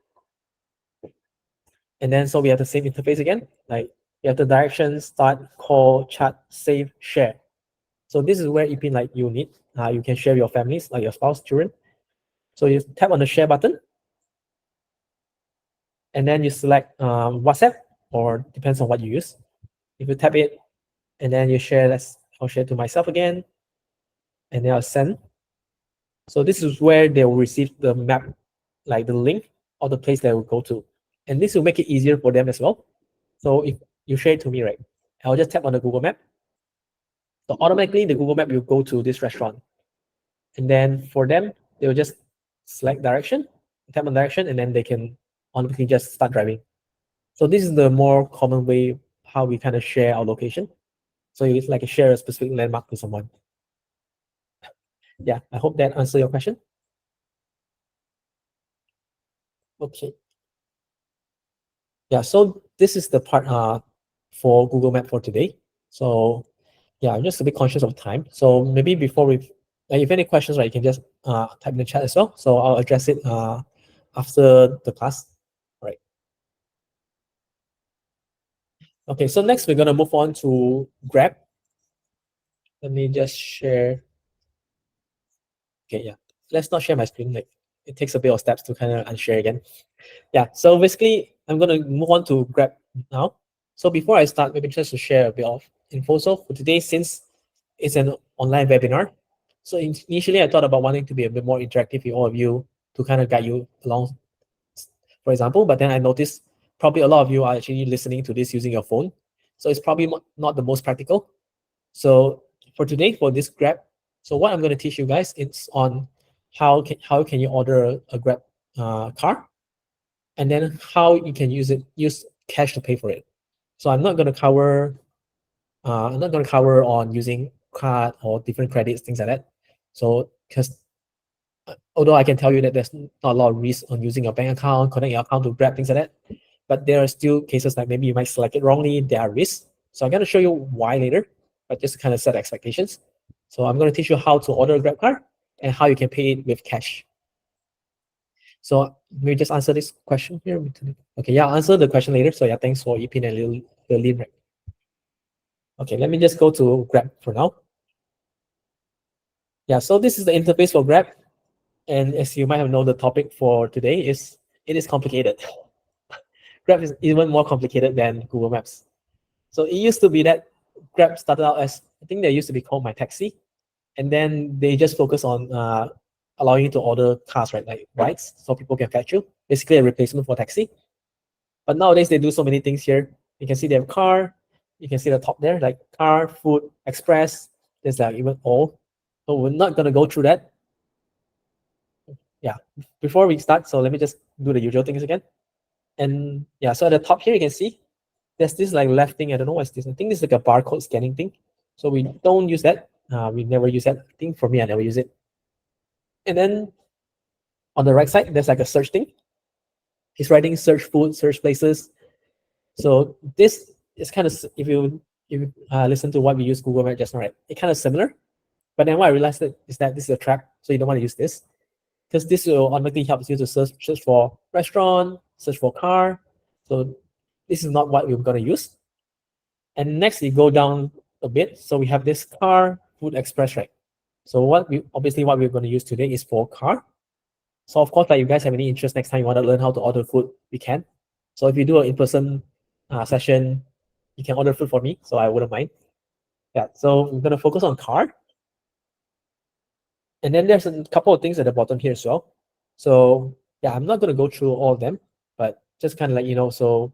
Speaker 1: And then so we have the same interface again. Like you have the directions, start, call, chat, save, share. So this is where EP like you need. You can share your families, like your spouse, children. So you tap on the share button, and then you select WhatsApp, or depends on what you use. If you tap it, and then you share, I'll share to myself again, and then I'll send. So this is where they will receive the map, like the link of the place they will go to. And this will make it easier for them as well. So if you share it to me, right, I'll just tap on the Google Map. So automatically the Google Map will go to this restaurant. And then for them, they will just select direction, tap on direction, and then they can automatically just start driving. So this is the more common way how we kind of share our location. So it's like share a specific landmark to someone. Yeah, I hope that answers your question. Okay. Yeah, so this is the part for Google Map for today. So yeah, I'm just a bit conscious of time. So maybe before if any questions, right, you can just type in the chat as well. So I'll address it after the class. All right. Okay, so next we're gonna move on to Grab. Let me just share. Okay, yeah. Let's not share my screen. Like it takes a bit of steps to kind of unshare again. Yeah, so basically I'm gonna move on to Grab now. So before I start, maybe just to share a bit of info. So for today, since it's an online webinar, so initially I thought about wanting to be a bit more interactive with all of you to kind of guide you along for example. But then I noticed probably a lot of you are actually listening to this using your phone. So it's probably not the most practical. So for today, for this Grab, so what I'm going to teach you guys is on how can you order a Grab car, and then how you can use cash to pay for it. So I'm not going to cover on using card or different credits, things like that. So because although I can tell you that there's not a lot of risk on using your bank account, connect your account to Grab, things like that, but there are still cases like maybe you might select it wrongly. There are risks. So I'm going to show you why later, but just to kind of set expectations. So I'm going to teach you how to order a Grab car and how you can pay it with cash. So maybe just answer this question here. Okay, yeah, I'll answer the question later. So yeah, thanks for Epin and Lilin. Okay, let me just go to Grab for now. Yeah, so this is the interface for Grab. And as you might have known, the topic for today is it is complicated. Grab is even more complicated than Google Maps. So it used to be that Grab started out as, I think they used to be called My Taxi. And then they just focus on allowing you to order cars, right? Like rides, so people can fetch you. Basically a replacement for taxi. But nowadays they do so many things here. You can see they have car. You can see the top there, like car, food, express. There's like even all. So we're not gonna go through that. Yeah, before we start, so let me just do the usual things again. And yeah, so at the top here, you can see there's this like left thing. I don't know what's this. I think this is like a barcode scanning thing. So we don't use that. We never use that. I think for me, I never use it. And then on the right side, there's like a search thing. It's writing search food, search places. So this is kind of, if you listen to what we use Google Maps just now, right? It's kind of similar. But then what I realized is that this is a trap. So you don't want to use this, because this will automatically help you to search for restaurant, search for car. So this is not what we're going to use. And next we go down a bit. So we have this car food express, right? So what we're going to use today is for car. So of course, like you guys have any interest next time you want to learn how to order food, we can. So if you do an in-person session, you can order food for me. So I wouldn't mind. Yeah. So we're going to focus on car. And then there's a couple of things at the bottom here as well. So yeah, I'm not going to go through all of them, but just kind of like, so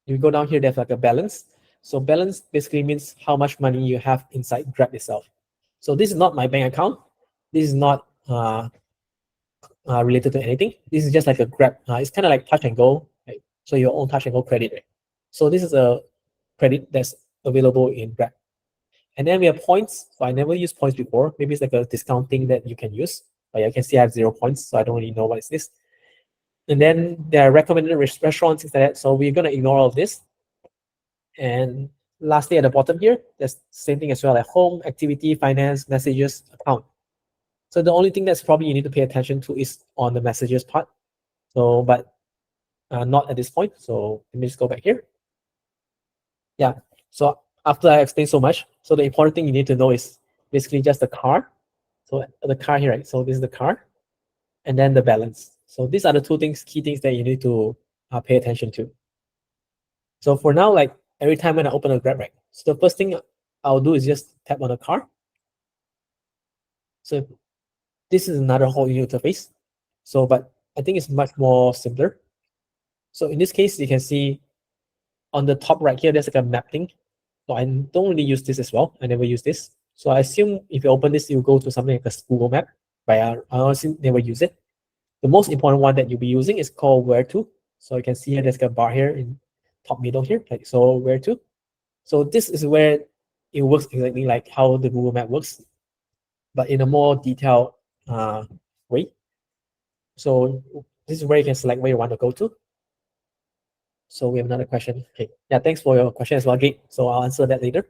Speaker 1: you go down here, there's like a balance. So balance basically means how much money you have inside Grab itself. So this is not my bank account. This is not related to anything. This is just like a Grab. It's kind of like touch and go, right? So your own touch and go credit, right? So this is a credit that's available in Grab. And then we have points. So I never used points before. Maybe it's like a discount thing that you can use. But yeah, you can see I have 0 points, so I don't really know what is this. And then there are recommended restaurants, things like that. So we're gonna ignore all of this. And lastly, at the bottom here, there's the same thing as well, like home, activity, finance, messages, account. So the only thing that's probably you need to pay attention to is on the messages part. So, but not at this point. So let me just go back here. Yeah. So after I explained so much, so the important thing you need to know is basically just the car. So the car here, right? So this is the car, and then the balance. So these are the two things, key things that you need to pay attention to. So for now, like every time when I open a Grab, right? So the first thing I'll do is just tap on the car. So this is another whole new interface. So, but I think it's much more simpler. So in this case, you can see on the top right here, there's like a map thing. So I don't really use this as well. I never use this. So I assume if you open this, you go to something like a Google Map, but I honestly never use it. The most important one that you'll be using is called where to. So you can see here, there's a bar here in top middle here, like so where to. So this is where it works exactly like how the Google Map works, but in a more detailed way. So this is where you can select where you want to go to. So we have another question. Okay, yeah, thanks for your question as well, Gate. So I'll answer that later.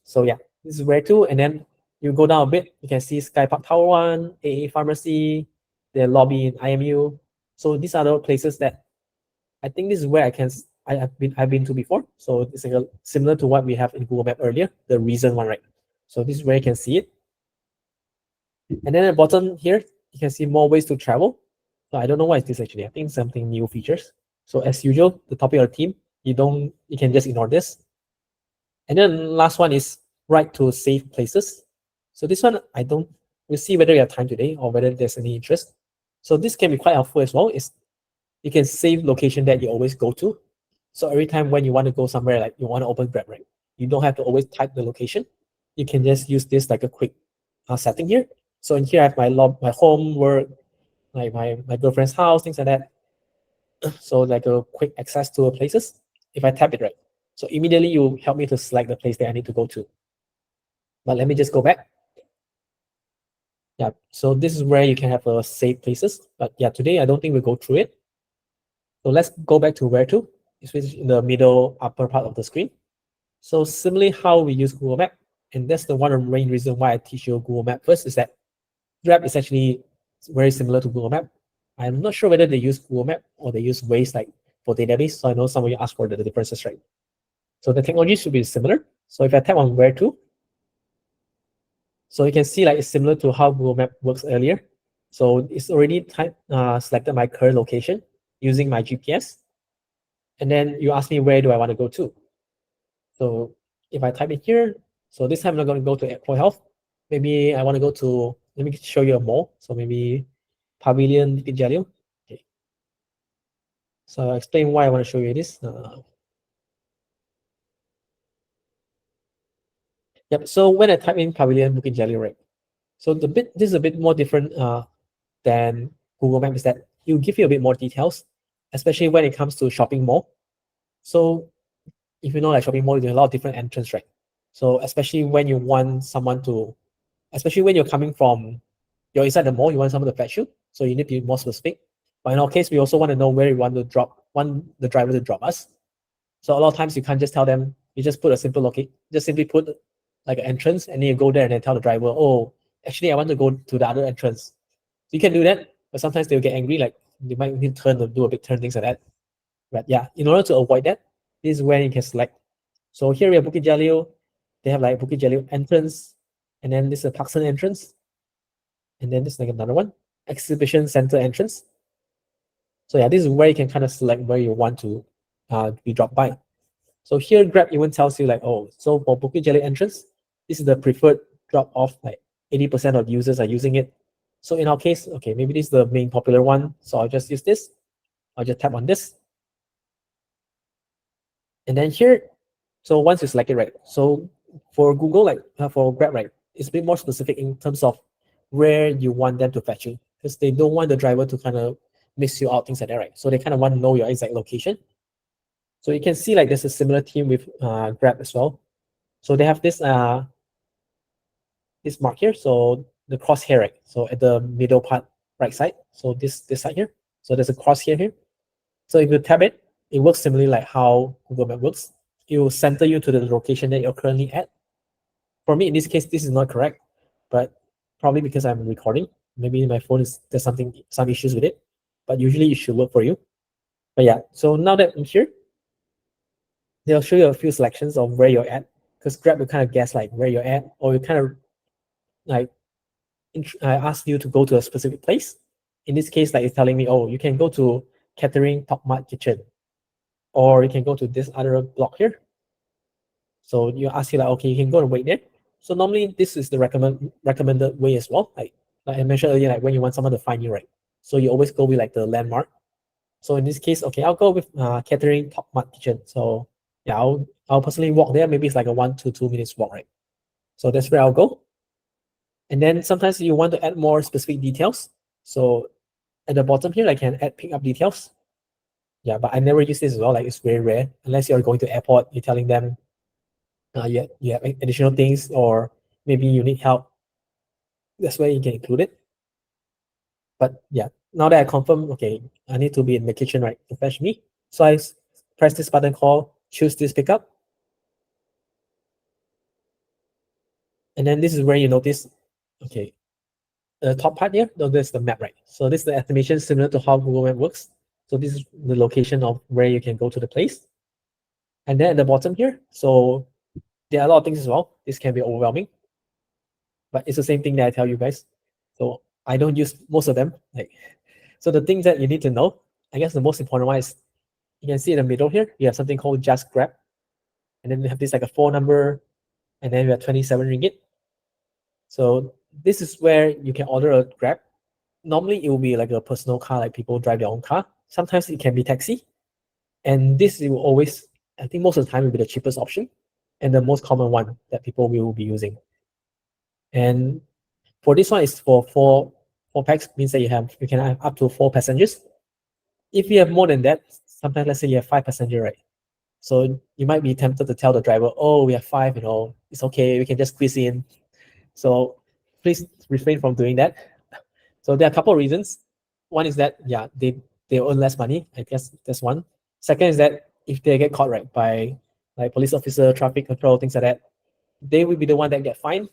Speaker 1: So yeah, this is where to, and then you go down a bit, you can see Sky Park Tower 1, AA Pharmacy, the lobby in IMU. So these are the places that I think this is where I've been to before. So it's like similar to what we have in Google Map earlier, the reason one, right? So this is where you can see it. And then at the bottom here, you can see more ways to travel. So I don't know what is this actually. I think something new features. So as usual, the topic of the theme, you can just ignore this. And then last one is right to save places. So this one, we'll see whether you have time today or whether there's any interest. So this can be quite helpful as well. you can save location that you always go to. So every time when you want to go somewhere, like you want to open Grab, right? You don't have to always type the location. You can just use this like a quick setting here. So in here I have my home, work, like my girlfriend's house, things like that. So like a quick access to places. If I tap it, right, so immediately you help me to select the place that I need to go to. But let me just go back. Yeah, so this is where you can have save places. But yeah, today I don't think we'll go through it. So let's go back to where to. It's in the middle upper part of the screen. So similarly, how we use Google Map, and that's the one of the main reason why I teach you Google Map first, is that Grab is actually very similar to Google Map. I'm not sure whether they use Google Map or they use Waze like for database. So I know some of you asked for the differences, right? So the technology should be similar. So if I tap on where to, so you can see like it's similar to how Google Map works earlier. So it's already selected my current location using my GPS. And then you ask me where do I want to go to. So if I type in here, so this time I'm not going to go to Airport Health. Maybe I want to go to, let me show you a mall. So maybe Pavilion Jalil. Okay. So I'll explain why I want to show you this. Yep. So when I type in Pavilion Bukit Jalil, right? So this is a bit more different than Google Maps, is that you give you a bit more details, especially when it comes to shopping mall. So if you know like shopping mall, there's a lot of different entrance, right? So especially when you want someone to, especially when you're coming from, you're inside the mall, you want someone to fetch you, so you need to be more specific. But in our case, we also want to know where we want the driver to drop us. So a lot of times you can't just tell them, you just put a simple location, just simply put like an entrance, and then you go there and then tell the driver, oh, actually I want to go to the other entrance. So you can do that, but sometimes they'll get angry, like they might need to turn or do a big turn, things like that. But yeah, in order to avoid that, this is where you can select. So here we have Bukit Jalil. They have like Bukit Jalil entrance, and then this is a Parkson entrance, and then this is like another one, exhibition center entrance. So yeah, this is where you can kind of select where you want to be dropped by. So here Grab even tells you like, oh, so for Bukit Jalil entrance, this is the preferred drop off, like 80% of users are using it. So in our case, okay, maybe this is the main popular one. So I'll just use this. I'll just tap on this. And then here, so once you select it, right? So for Google, like for Grab, right, it's a bit more specific in terms of where you want them to fetch you, because they don't want the driver to kind of miss you out, things like that, right? So they kind of want to know your exact location. So you can see like there's a similar theme with Grab as well. So they have this mark here. So the crosshair, right? So at the middle part, right side. So this side here. So there's a crosshair here. So if you tap it, it works similarly like how Google Map works. It will center you to the location that you're currently at. For me, in this case, this is not correct, but probably because I'm recording, maybe my phone there's some issues with it, but usually it should work for you. But yeah, so now that I'm here, they'll show you a few selections of where you're at, because Grab will kind of guess like where you're at, or you kind of like ask you to go to a specific place. In this case, like it's telling me, oh, you can go to Catering Top Mart Kitchen, or you can go to this other block here. So you ask you like, okay, you can go and wait there. So normally this is the recommended way as well. Like I mentioned earlier, like when you want someone to find you, right? So you always go with like the landmark. So in this case, okay, I'll go with Catering Top Mart Kitchen. So yeah, I'll personally walk there. Maybe it's like a 1 to 2 minutes walk, right? So that's where I'll go. And then sometimes you want to add more specific details. So at the bottom here, I can add pickup details. Yeah, but I never use this as well. Like it's very rare unless you're going to airport. You're telling them you have additional things, or maybe you need help. That's where you can include it. But yeah, now that I confirm, okay, I need to be in the kitchen, right, to fetch me. So I press this button called choose this pickup. And then this is where you notice, okay, the top part here, there's the map, right? So this is the estimation similar to how Google Map works. So this is the location of where you can go to the place. And then at the bottom here, so there are a lot of things as well. This can be overwhelming, but it's the same thing that I tell you guys. So I don't use most of them. Like, so the things that you need to know, I guess the most important one is, you can see in the middle here, you have something called Just Grab. And then we have this like a phone number, and then we have 27 ringgit. So this is where you can order a Grab. Normally it will be like a personal car, like people drive their own car. sometimes it can be taxi. And this will always, I think most of the time will be the cheapest option and the most common one that people will be using. And for this one is for four packs, means that you can have up to 4 passengers. If you have more than that, sometimes let's say you have 5 passengers, right? So you might be tempted to tell the driver, oh, we have five, it's okay, we can just squeeze in. So please refrain from doing that. So there are a couple of reasons. One is that, yeah, they earn less money. I guess that's one. Second is that if they get caught, right, by like police officer, traffic control, things like that, they will be the one that get fined,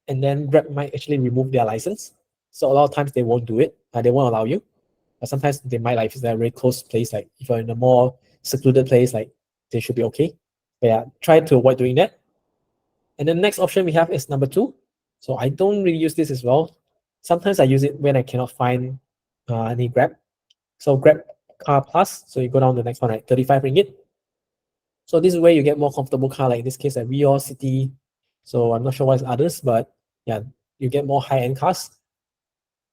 Speaker 1: and then Grab might actually remove their license. So a lot of times they won't do it. They won't allow you. But sometimes they might, like if it's a very close place, like if you're in a more secluded place, like they should be okay. But yeah, try to avoid doing that. And the next option we have is number 2. So I don't really use this as well. Sometimes I use it when I cannot find any Grab. So Grab Car Plus. So you go down to the next one, right? 35 ringgit. So this is where you get more comfortable car, like in this case, like Vios City. So I'm not sure what's others, but yeah, you get more high-end cars.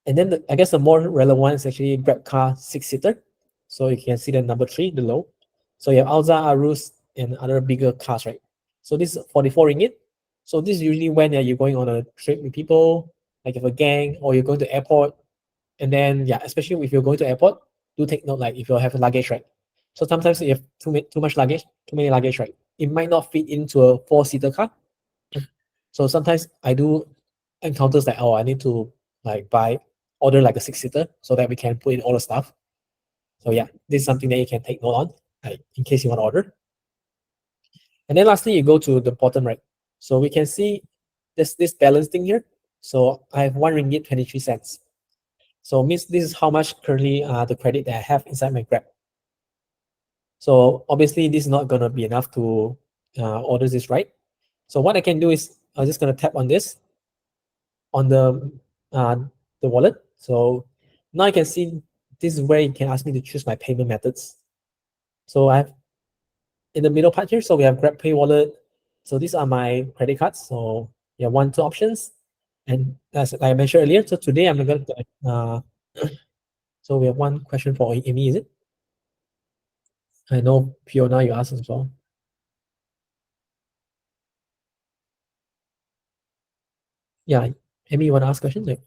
Speaker 1: And then I guess the more relevant one is actually Grab Car 6-seater. So you can see the number 3 below. So you have Alza, Arus, and other bigger cars, right? So this is 44 ringgit. So this is usually when you're going on a trip with people, like if a gang, or you're going to airport. And then, yeah, especially if you're going to airport, do take note, like if you have a luggage, right? So sometimes if you have too much luggage, too many luggage, right? It might not fit into a 4-seater car. So sometimes I do encounters like, oh, I need to like order like a 6-seater so that we can put in all the stuff. So yeah, this is something that you can take note on, like in case you want to order. And then lastly, you go to the bottom right. So we can see this balance thing here. So I have 1 ringgit 23 cents. So means this is how much currently the credit that I have inside my Grab. So obviously this is not gonna be enough to order this, right? So what I can do is I'm just gonna tap on this on the wallet. So now I can see this is where you can ask me to choose my payment methods. So I have in the middle part here, so we have Grab Pay Wallet. So these are my credit cards. So you have 1, 2 options. And as I mentioned earlier, so today I'm going to so we have one question for Amy, is it? I know Fiona, you asked as well. Yeah, Amy, you want to ask questions? Like,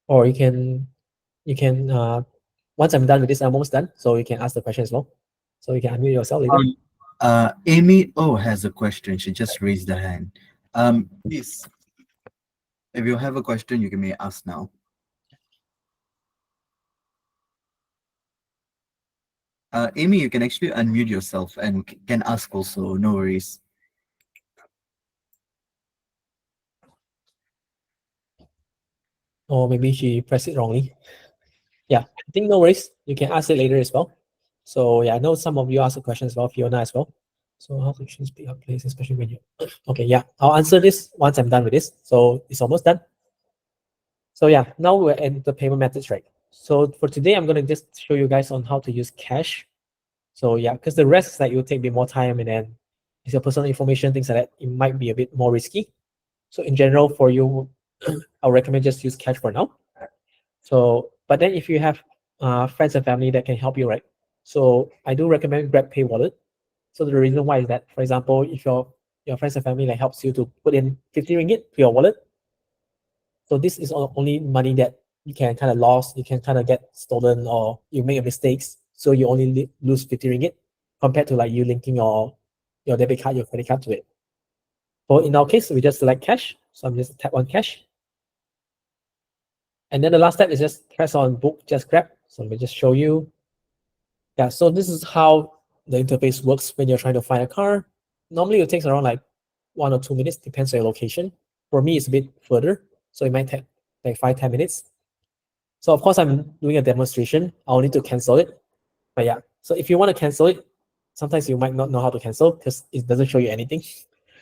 Speaker 1: or you can once I'm done with this, I'm almost done. So you can ask the question as well. So you can unmute yourself later.
Speaker 2: Amy O has a question. She just raised her hand. Please, if you have a question, you can may ask now. Amy, you can actually unmute yourself and can ask also. No worries.
Speaker 1: Or maybe she pressed it wrongly. Yeah, I think no worries. You can ask it later as well. So yeah, I know some of you asked a question as well, Fiona as well. So how to choose pick up place, especially when you okay, yeah. I'll answer this once I'm done with this. So it's almost done. So yeah, now we're at the payment methods, right? So for today, I'm gonna just show you guys on how to use cash. So yeah, because the rest is like it will take a bit more time, and then it's your personal information, things like that. It might be a bit more risky. So in general, for you, I'll recommend just use cash for now. So, but then if you have friends and family that can help you, right? So I do recommend Grab Pay Wallet. So the reason why is that, for example, if your friends and family like helps you to put in 50 ringgit to your wallet, so this is only money that you can kind of lose, you can kind of get stolen, or you make mistakes. So you only lose 50 ringgit compared to like you linking your debit card, your credit card to it. So in our case, we just select cash. So I'm just tap on cash. And then the last step is just press on book just Grab. So let me just show you. Yeah, so this is how the interface works when you're trying to find a car. Normally it takes around like 1 or 2 minutes, depends on your location. For me, it's a bit further, so it might take like 5-10 minutes. So of course, I'm doing a demonstration. I'll need to cancel it. But yeah, so if you want to cancel it, sometimes you might not know how to cancel because it doesn't show you anything.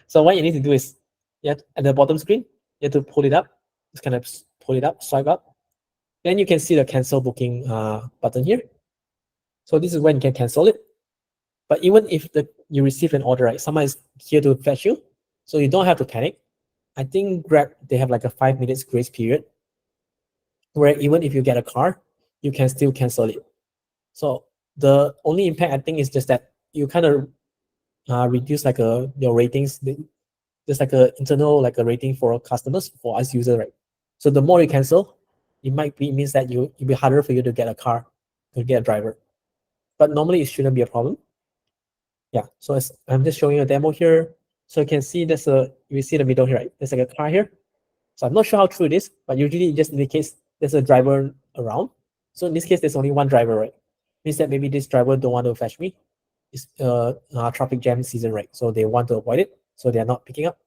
Speaker 1: So what you need to do is, yeah, at the bottom screen, you have to pull it up. Just kind of pull it up, swipe up. Then you can see the cancel booking button here. So this is when you can cancel it. But even if you receive an order, right, someone is here to fetch you, so you don't have to panic. I think Grab, they have like a 5 minutes grace period where even if you get a car, you can still cancel it. So the only impact I think is just that you kind of reduce like your ratings. There's like a internal like a rating for customers for us user, right? So the more you cancel, it might be means that it'll be harder for you to get a car, to get a driver. But normally it shouldn't be a problem. Yeah. So I'm just showing you a demo here. So you can see you see the middle here, right? There's like a car here. So I'm not sure how true it is, but usually it just indicates there's a driver around. So in this case, there's only one driver, right? Means that maybe this driver don't want to fetch me. It's traffic jam season, right? So they want to avoid it. So they are not picking up.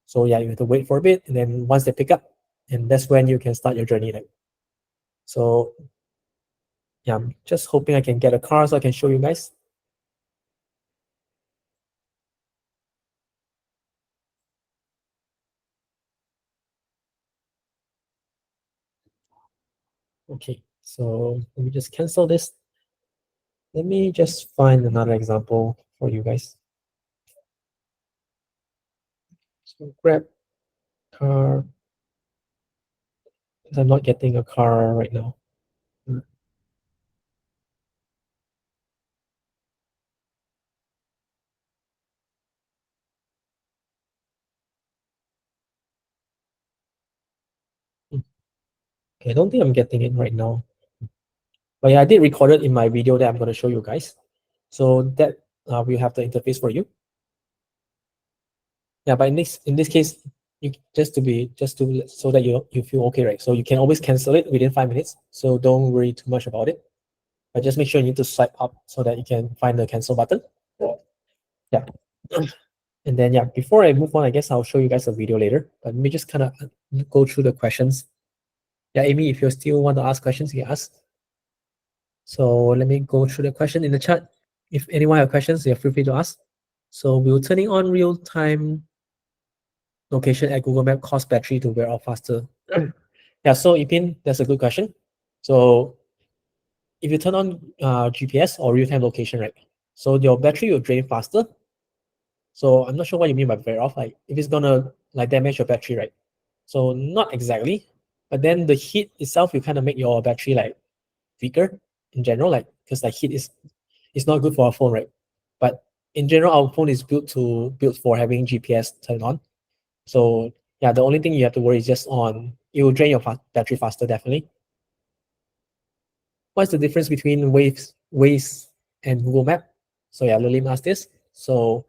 Speaker 1: So yeah, you have to wait for a bit, and then once they pick up, and that's when you can start your journey. Like, so yeah, I'm just hoping I can get a car so I can show you guys. Okay, so let me just cancel this. Let me just find another example for you guys. So grab car, because I'm not getting a car right now. Okay, I don't think I'm getting it right now. But yeah, I did record it in my video that I'm going to show you guys. So that we have the interface for you. Yeah, but in this case, so that you feel okay, right? So you can always cancel it within 5 minutes. So don't worry too much about it. But just make sure you need to swipe up so that you can find the cancel button. Yeah. And then yeah, before I move on, I guess I'll show you guys a video later. But let me just kind of go through the questions. Yeah, Amy, if you still want to ask questions, you can ask. So let me go through the question in the chat. If anyone have questions, yeah, feel free to ask. So we're turning on real-time location at Google Map cause battery to wear off faster. Yeah, so Ipin, that's a good question. So if you turn on GPS or real-time location, right? So your battery will drain faster. So I'm not sure what you mean by wear off. Like if it's gonna like damage your battery, right? So not exactly, but then the heat itself will kind of make your battery like weaker in general, like because like heat is not good for our phone, right? But in general, our phone is built for having GPS turned on. So yeah, the only thing you have to worry is just on it will drain your battery faster, definitely. What's the difference between Waze and Google Map? So yeah, Lilim asked this. So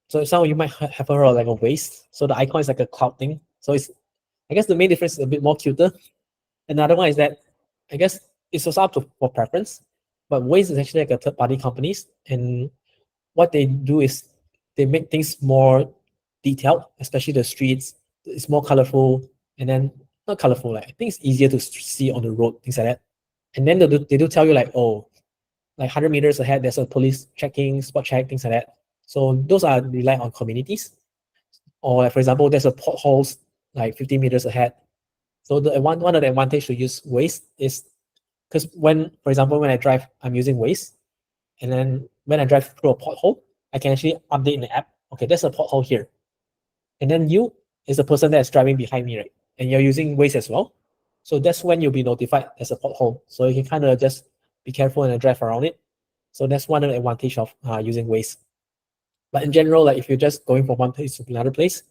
Speaker 1: some of you might have heard of like a Waze. So the icon is like a cloud thing. So I guess the main difference is a bit more cuter. Another one is that I guess it's also up to for preference. But Waze is actually like a third party companies, and what they do is they make things more detailed, especially the streets. It's more colorful, and then not colorful. Like I think it's easier to see on the road, things like that. And then they do tell you like, oh, like 100 meters ahead, there's a police checking, spot check, things like that. So those are rely on communities. Or like, for example, there's a potholes like 50 meters ahead. So one of the advantage to use Waze is because for example, when I drive, I'm using Waze, and then when I drive through a pothole, I can actually update in the app. Okay, there's a pothole here, and then you is the person that's driving behind me, right? And you're using Waze as well. So that's when you'll be notified as a pothole. So you can kind of just be careful and drive around it. So that's one of the advantage of using Waze. But in general, like if you're just going from one place to another place,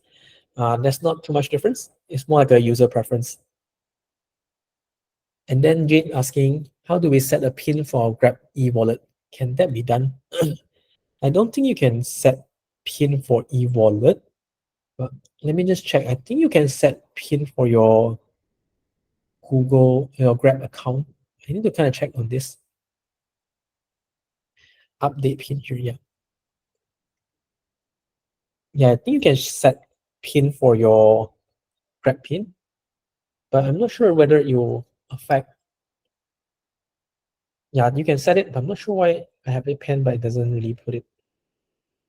Speaker 1: there's not too much difference. It's more like a user preference. And then Jane asking, how do we set a pin for our Grab e-wallet? Can that be done? I don't think you can set pin for e-wallet, but let me just check. I think you can set pin for your your Grab account. I need to kind of check on this. Update pin here, yeah. Yeah, I think you can set pin for your Grab pin, but I'm not sure whether it will affect. Yeah, you can set it, but I'm not sure why I have a pin, but it doesn't really put it.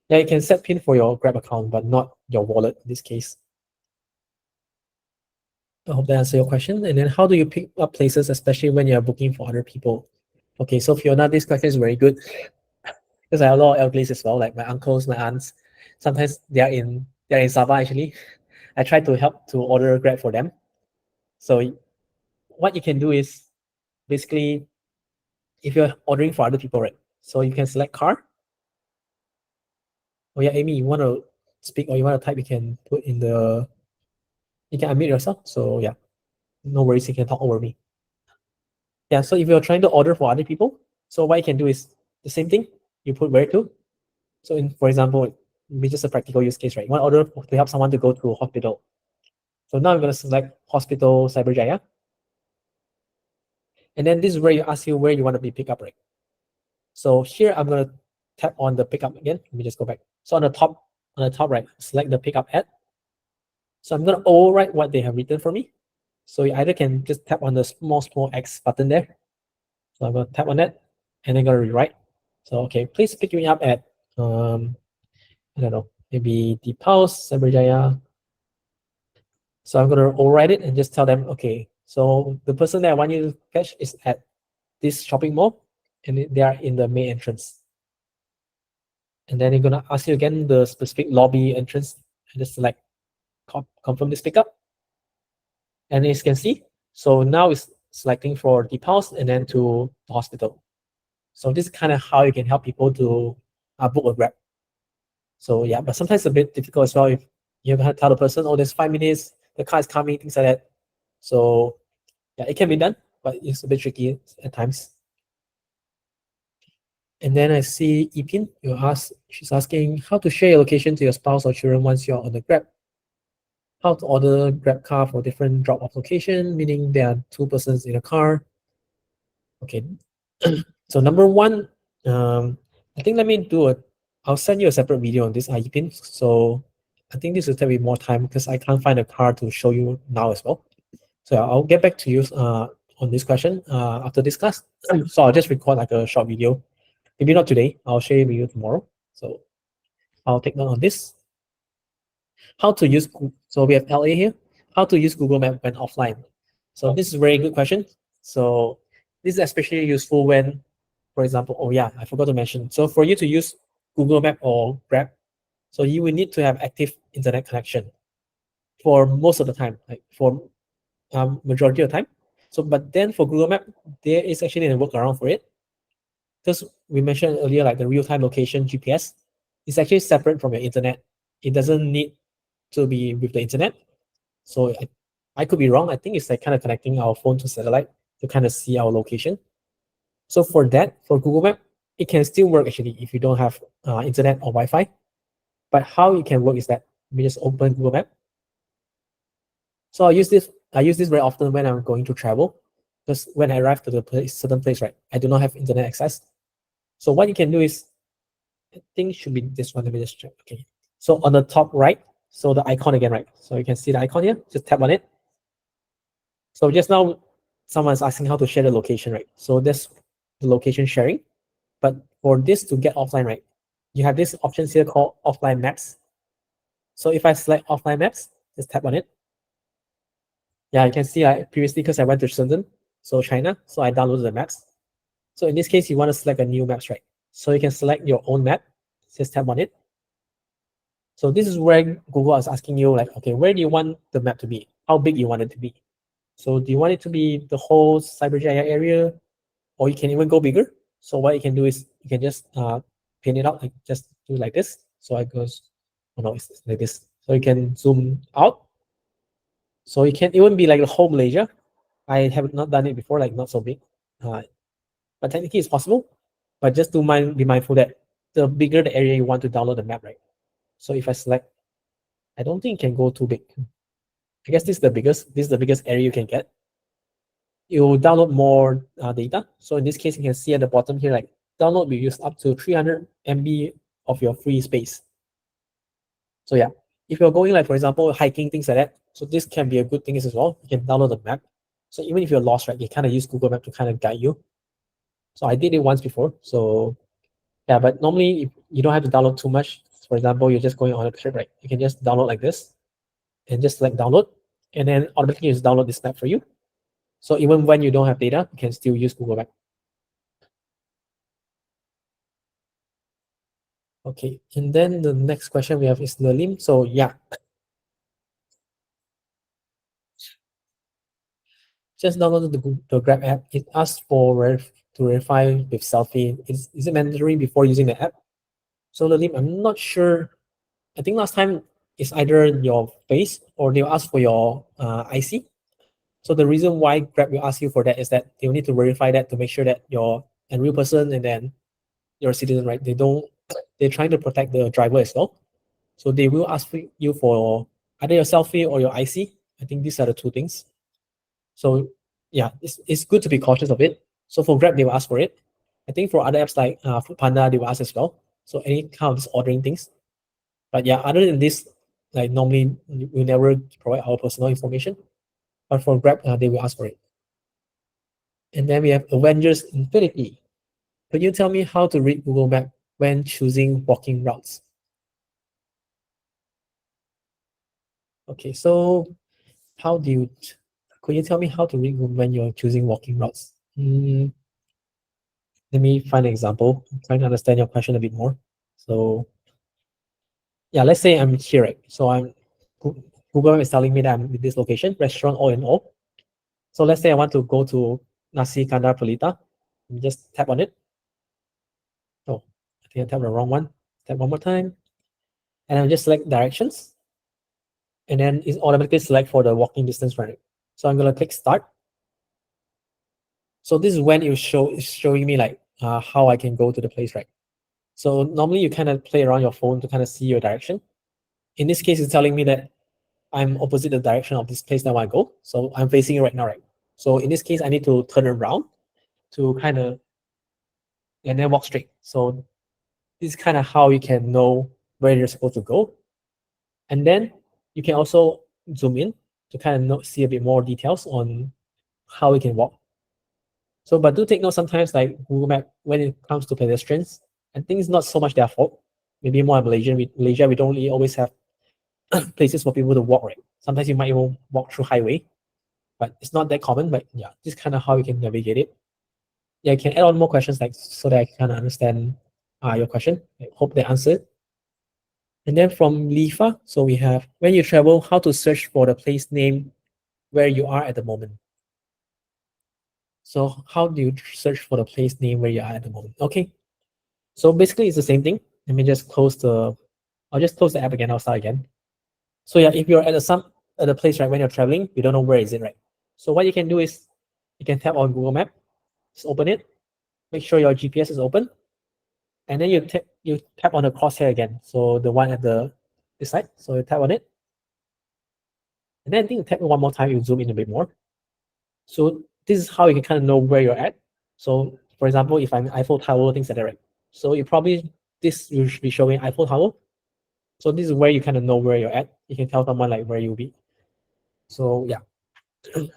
Speaker 1: Yeah, you can set pin for your Grab account, but not your wallet in this case. I hope that answers your question. And then how do you pick up places, especially when you're booking for other people? Okay, so Fiona, this question is very good because I have a lot of elderlies as well, like my uncles, my aunts. Sometimes they're in Sabah actually. I try to help to order Grab for them. So what you can do is basically, if you're ordering for other people, right? So you can select car. Oh yeah, Amy, you want to speak or you want to type, you can put in the, you can unmute yourself. So yeah, no worries, you can talk over me. Yeah, so if you're trying to order for other people, so what you can do is the same thing, you put where to. So in, for example, maybe just a practical use case, right? You want to order to help someone to go to a hospital. So now I'm going to select hospital Cyberjaya. And then this is where you ask you where you want to be picked up, right? So here I'm going to tap on the pickup again. Let me just go back. So on the top right, select the pickup at. So I'm going to overwrite what they have written for me. So you either can just tap on the small X button there. So I'm going to tap on that and then going to rewrite. So, okay, please pick me up at, I don't know, maybe Deep House, Cyberjaya. So I'm going to override it and just tell them, okay, so the person that I want you to catch is at this shopping mall and they are in the main entrance. And then you're going to ask you again the specific lobby entrance and just select confirm this pickup. And as you can see, so now it's selecting for Deep House and then to the hospital. So this is kind of how you can help people to book a Grab. So yeah, but sometimes it's a bit difficult as well if you have to tell the person, oh, there's 5 minutes, the car is coming, things like that. So yeah, it can be done, but it's a bit tricky at times. And then I see Ipin, she's asking how to share your location to your spouse or children once you're on the Grab. How to order Grab car for different drop-off location, meaning there are 2 persons in a car. Okay. So number one, I think I'll send you a separate video on this Ipin. So I think this will take me more time because I can't find a car to show you now as well. So I'll get back to you on this question after this class. So I'll just record like a short video. Maybe not today. I'll share it with you tomorrow. So I'll take note on this. How to use, so we have LA here. How to use Google Map when offline. So this is a very good question. So this is especially useful when, for example, oh yeah, I forgot to mention. So for you to use Google Map or Grab, so you will need to have active internet connection for most of the time, like for majority of the time. So, but then for Google Map, there is actually a workaround for it. Because we mentioned earlier, like the real-time location GPS is actually separate from your internet. It doesn't need to be with the internet. So I could be wrong. I think it's like kind of connecting our phone to satellite to kind of see our location. So for that, for Google Map, it can still work actually if you don't have internet or Wi-Fi. But how it can work is that we just open Google Map. So I use this very often when I'm going to travel, because when I arrive to the certain place, right, I do not have internet access. So what you can do is, I think it should be this one. Let me just check. Okay. So on the top right, so the icon again, right? So you can see the icon here. Just tap on it. So just now, someone's asking how to share the location, right? So that's the location sharing. But for this to get offline, right, you have this option here called offline maps. So if I select offline maps, just tap on it. Yeah, you can see previously because I went to Shenzhen, so China, so I downloaded the maps. So in this case, you want to select a new maps, right? So you can select your own map, just tap on it. So this is where Google is asking you like, okay, where do you want the map to be? How big you want it to be? So do you want it to be the whole Cyberjaya area, or you can even go bigger? So what you can do is you can just pin it out, like just do like this. So it goes, oh no, it's like this. So you can zoom out. So it can even be like the whole Malaysia. I have not done it before, like not so big, but technically it's possible. But just to be mindful that the bigger the area you want to download the map, right? So if I select, I don't think it can go too big. I guess this is the biggest. This is the biggest area you can get. You download more data. So in this case, you can see at the bottom here, like download will use up to 300 MB of your free space. So yeah, if you're going like, for example, hiking, things like that, so this can be a good thing as well. You can download the map. So even if you're lost, right, you kind of use Google Map to kind of guide you. So I did it once before. So yeah, but normally if you don't have to download too much. For example, you're just going on a trip, right? You can just download like this and just select download, and then automatically just download this map for you. So even when you don't have data, you can still use Google Map. Okay, and then the next question we have is Nalim. So yeah, just download the Grab app. It asks for to verify with selfie. Is it mandatory before using the app? So the link, I'm not sure. I think last time it's either your face or they'll ask for your IC. So the reason why Grab will ask you for that is that they will need to verify that to make sure that you're a real person and then you're a citizen, right? They're trying to protect the driver as well. So they will ask for you for either your selfie or your IC. I think these are the two things. So yeah, it's good to be cautious of it. So for Grab, they will ask for it. I think for other apps like Foodpanda, they will ask as well. So any kind of this ordering things. But yeah, other than this, like normally we never provide our personal information. But for Grab, they will ask for it. And then we have Avengers Infinity. Could you tell me how to read Google Map when choosing walking routes? Okay, so how do you, could you tell me how to read when you're choosing walking routes? Let me find an example. I'm trying to understand your question a bit more. So yeah, let's say I'm here, right? So Google Map is telling me that I'm in this location, restaurant all in all. So let's say I want to go to Nasi Kandar Pelita. Let me just tap on it. Oh, I think I tapped the wrong one. Tap one more time. And I'll just select directions. And then it's automatically select for the walking distance running. So I'm gonna click start. So this is when it's showing me like how I can go to the place, right? So normally you kind of play around your phone to kind of see your direction. In this case, it's telling me that I'm opposite the direction of this place that I want to go. So I'm facing it right now, right? So in this case, I need to turn around to kind of and then walk straight. So this is kind of how you can know where you're supposed to go. And then you can also zoom in to kind of see a bit more details on how we can walk. So, but do take note sometimes, like Google Map, when it comes to pedestrians, I think it's not so much their fault. Maybe more in Malaysia. Malaysia, we don't really always have places for people to walk, right? Sometimes you might even walk through highway, but it's not that common. But yeah, this is kind of how you can navigate it. Yeah, you can add on more questions like so that I can kind of understand your question. I hope they answered. And then from Lifa, so we have when you travel, how to search for the place name where you are at the moment. So how do you search for the place name where you are at the moment? Okay, so basically it's the same thing. Let me just I'll just close the app again. I'll start again. So yeah, if you're at at a place, right, when you're traveling, you don't know where is it, right? So what you can do is you can tap on Google Map, just open it, make sure your GPS is open, and then you tap on the crosshair again. So the one at this side. So you tap on it, and then I think you tap it one more time, you zoom in a bit more. So this is how you can kind of know where you're at. So for example, if I'm Eiffel Tower, things like that, right? So you should be showing Eiffel Tower. So this is where you kind of know where you're at. You can tell someone like where you'll be. So yeah. And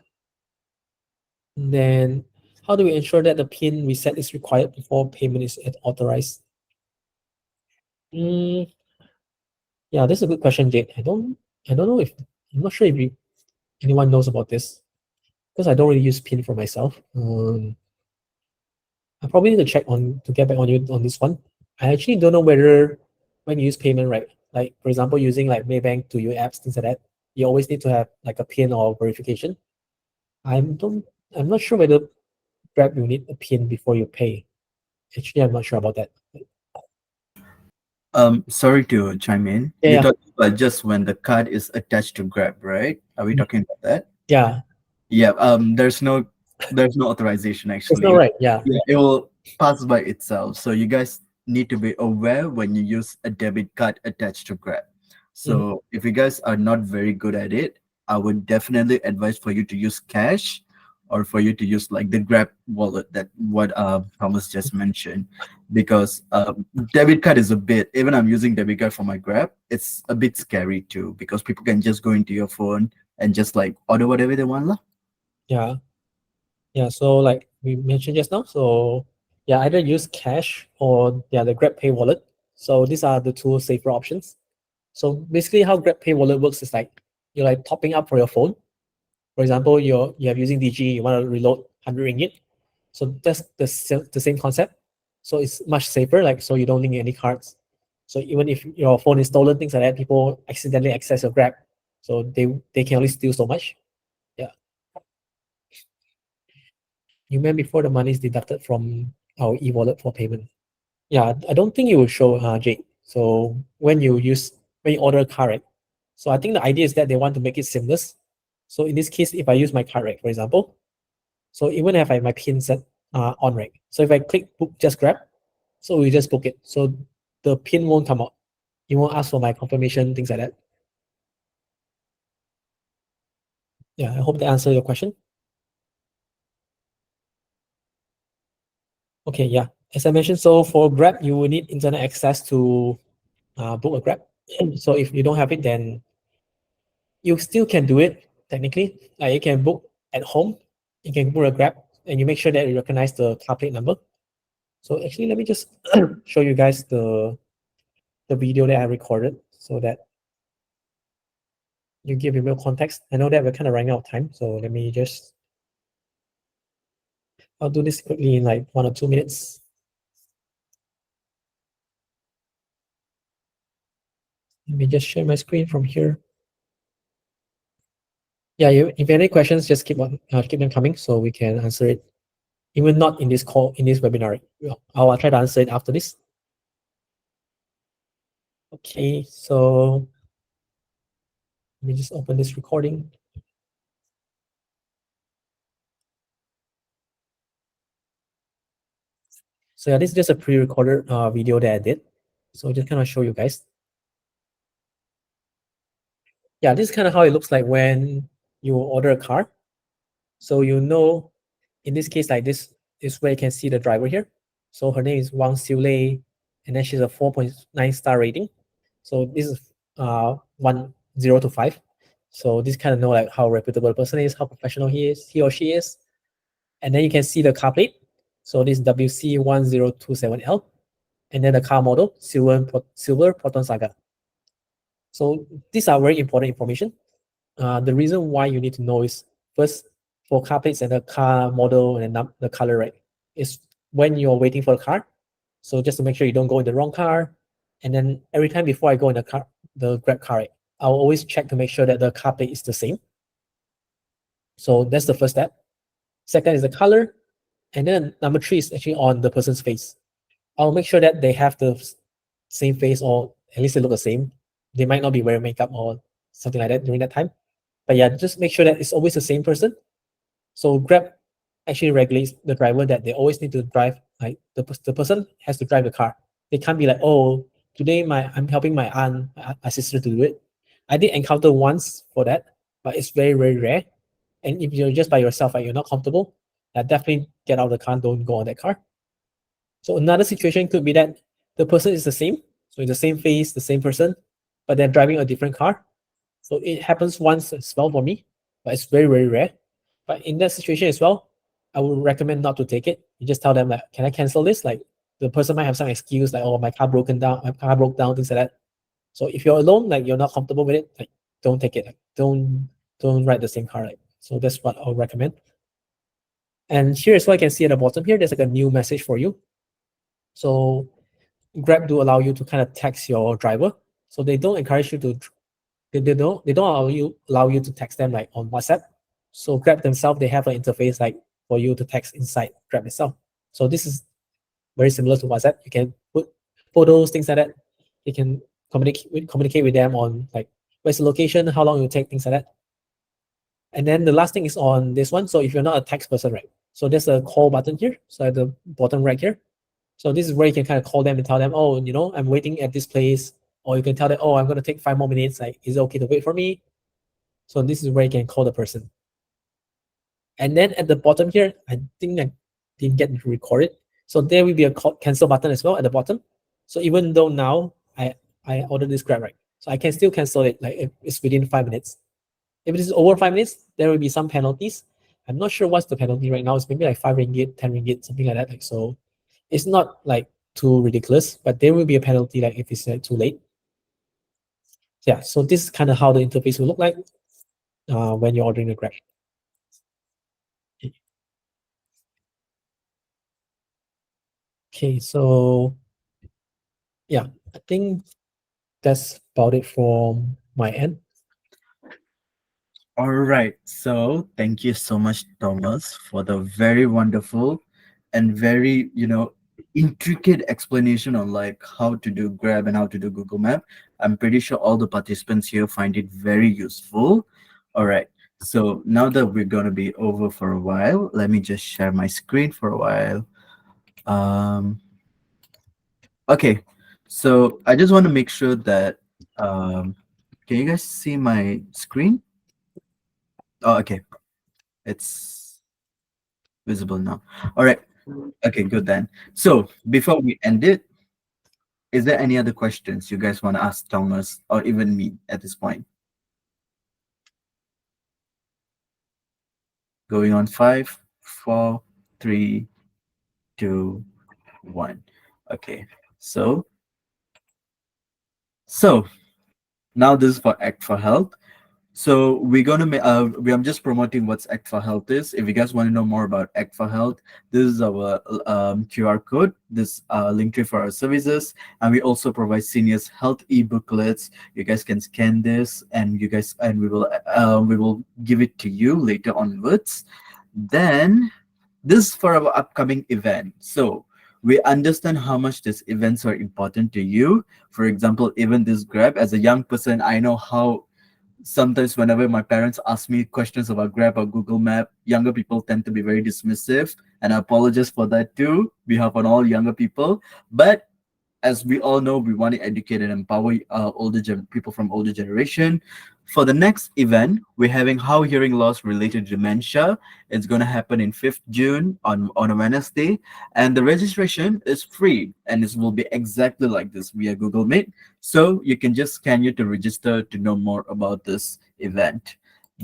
Speaker 1: then how do we ensure that the PIN reset is required before payment is authorized? Mm, yeah, this is a good question, Jade. I don't know if I'm not sure if anyone knows about this because I don't really use PIN for myself. I probably need to check on to get back on you on this one. I actually don't know whether when you use payment, right? Like for example, using like Maybank to your apps, things like that, you always need to have like a PIN or verification. I'm I'm not sure whether Grab you need a PIN before you pay. Actually, I'm not sure about that.
Speaker 2: Sorry to chime in.
Speaker 1: Yeah,
Speaker 2: You're
Speaker 1: yeah,
Speaker 2: talking about just when the card is attached to Grab, right? Are we
Speaker 1: mm,
Speaker 2: talking about that?
Speaker 1: yeah.
Speaker 2: Yeah. There's no authorization
Speaker 1: It's not
Speaker 2: actually.
Speaker 1: right. Yeah.
Speaker 2: Yeah, it will pass by itself. So you guys need to be aware when you use a debit card attached to Grab.
Speaker 1: Mhm.
Speaker 2: So if you guys are not very good at it, I would definitely advise for you to use cash or for you to use like the Grab wallet that what Thomas just mentioned. Because debit card is a bit, even I'm using debit card for my Grab, it's a bit scary too because people can just go into your phone and just like order whatever they want. Lah.
Speaker 1: Yeah. Yeah. So like we mentioned just now, so yeah, either use cash or yeah, the Grab Pay wallet. So these are the two safer options. So basically how Grab Pay wallet works is like you're like topping up for your phone. For example, you have using DG, you want to reload 100 ringgit. So that's the same concept. So it's much safer, like so you don't need any cards. So even if your phone is stolen, things like that, people accidentally access your Grab. So they can only steal so much. Yeah. you meant before the money is deducted from our e-wallet for payment. Yeah, I don't think it will show, Jake. So when you order a car, right? So I think the idea is that they want to make it seamless. So in this case, if I use my card, right, for example, so even if I have my pin set on, right? So if I click book just grab, so we just book it. So the pin won't come out. It won't ask for my confirmation, things like that. Yeah, I hope that answered your question. Okay, yeah. As I mentioned, so for Grab, you will need internet access to book a Grab. So if you don't have it, then you still can do it technically. Like you can book at home, you can book a Grab, and you make sure that you recognize the car plate number. So actually, let me just show you guys the video that I recorded so that you give you more context. I know that we're kind of running out of time, so let me just I'll do this quickly in like 1 or 2 minutes. Let me just share my screen from here. Yeah, if you have any questions, just keep them coming so we can answer it. Even not in this call, in this webinar. I'll try to answer it after this. Okay, so let me just open this recording. So yeah, this is just a pre-recorded video that I did. So just kind of show you guys. Yeah, this is kind of how it looks like when you order a car. So you know, in this case, like this is where you can see the driver here. So her name is Wang Xiulei, and then she's a 4.9 star rating. So this is 1 0 to 5. So this kind of know like how reputable the person is, how professional he or she is. And then you can see the car plate. So this WC1027L, and then the car model, silver Proton Saga. So these are very important information. The reason why you need to know is first for car plates and the car model and the color, right? Is when you're waiting for the car. So just to make sure you don't go in the wrong car. And then every time before I go in the Grab car, right, I'll always check to make sure that the car plate is the same. So that's the first step. Second is the color. And then number three is actually on the person's face. I'll make sure that they have the same face or at least they look the same. They might not be wearing makeup or something like that during that time. But yeah, just make sure that it's always the same person. So Grab actually regulates the driver that they always need to drive, like the person has to drive the car. They can't be like, oh, today I'm helping my aunt, my sister to do it. I did encounter once for that, but it's very, very rare. And if you're just by yourself, like you're not comfortable, definitely get out of the car, don't go on that car. So another situation could be that the person is the same, so it's the same face, the same person, but they're driving a different car. So it happens once as well for me, but it's very, very rare. But in that situation as well, I would recommend not to take it. You just tell them like, can I cancel this? Like the person might have some excuse like, oh, my car broke down, things like that. So if you're alone, like you're not comfortable with it, like don't take it. Like don't ride the same car. Like so that's what I'll recommend. And here is what I can see at the bottom here. There's like a new message for you. So Grab do allow you to kind of text your driver. So they don't encourage you to they don't allow you to text them like on WhatsApp. So Grab themselves they have an interface like for you to text inside Grab itself. So this is very similar to WhatsApp. You can put photos, things like that. You can communicate with them on like where's the location, how long it will take, things like that. And then the last thing is on this one. So if you're not a text person, right? So there's a call button here. So at the bottom right here. So this is where you can kind of call them and tell them, oh, I'm waiting at this place. Or you can tell them, oh, I'm going to take 5 more minutes. Like, is it okay to wait for me? So this is where you can call the person. And then at the bottom here, I think I didn't get recorded. So there will be a cancel button as well at the bottom. So even though now I ordered this Grab, right? So I can still cancel it like if it's within 5 minutes. If it is over 5 minutes, there will be some penalties. I'm not sure what's the penalty right now. It's maybe like 5 ringgit, 10 ringgit, something like that. Like so, it's not like too ridiculous, but there will be a penalty like if it's too late. Yeah. So this is kind of how the interface will look like when you're ordering a Grab. Okay. So yeah, I think that's about it from my end.
Speaker 2: All right. So thank you so much, Thomas, for the very wonderful and very, intricate explanation on like how to do Grab and how to do Google Map. I'm pretty sure all the participants here find it very useful. All right. So now that we're gonna be over for a while, let me just share my screen for a while. Um, okay. So I just want to make sure that can you guys see my screen? Oh, okay. It's visible now. All right. Okay, good then. So before we end it, is there any other questions you guys want to ask Thomas or even me at this point? Going on five, four, three, two, one. Okay. So so now this is for Act for Health. So we're gonna I'm just promoting what's Act for Health is. If you guys want to know more about Act for Health, this is our QR code, this link tree for our services, and we also provide seniors health e-booklets. You guys can scan this, and we will give it to you later onwards. Then this is for our upcoming event. So we understand how much these events are important to you. For example, even this Grab, as a young person, I know how sometimes whenever my parents ask me questions about Grab or Google Map, younger people tend to be very dismissive, and I apologize for that too, behalf on all younger people. But as we all know, we want to educate and empower people from older generation. For the next event, we're having how hearing loss related to dementia. It's going to happen in 5th June on a Wednesday, and the registration is free, and it will be exactly like this via Google Meet. So you can just scan it to register to know more about this event.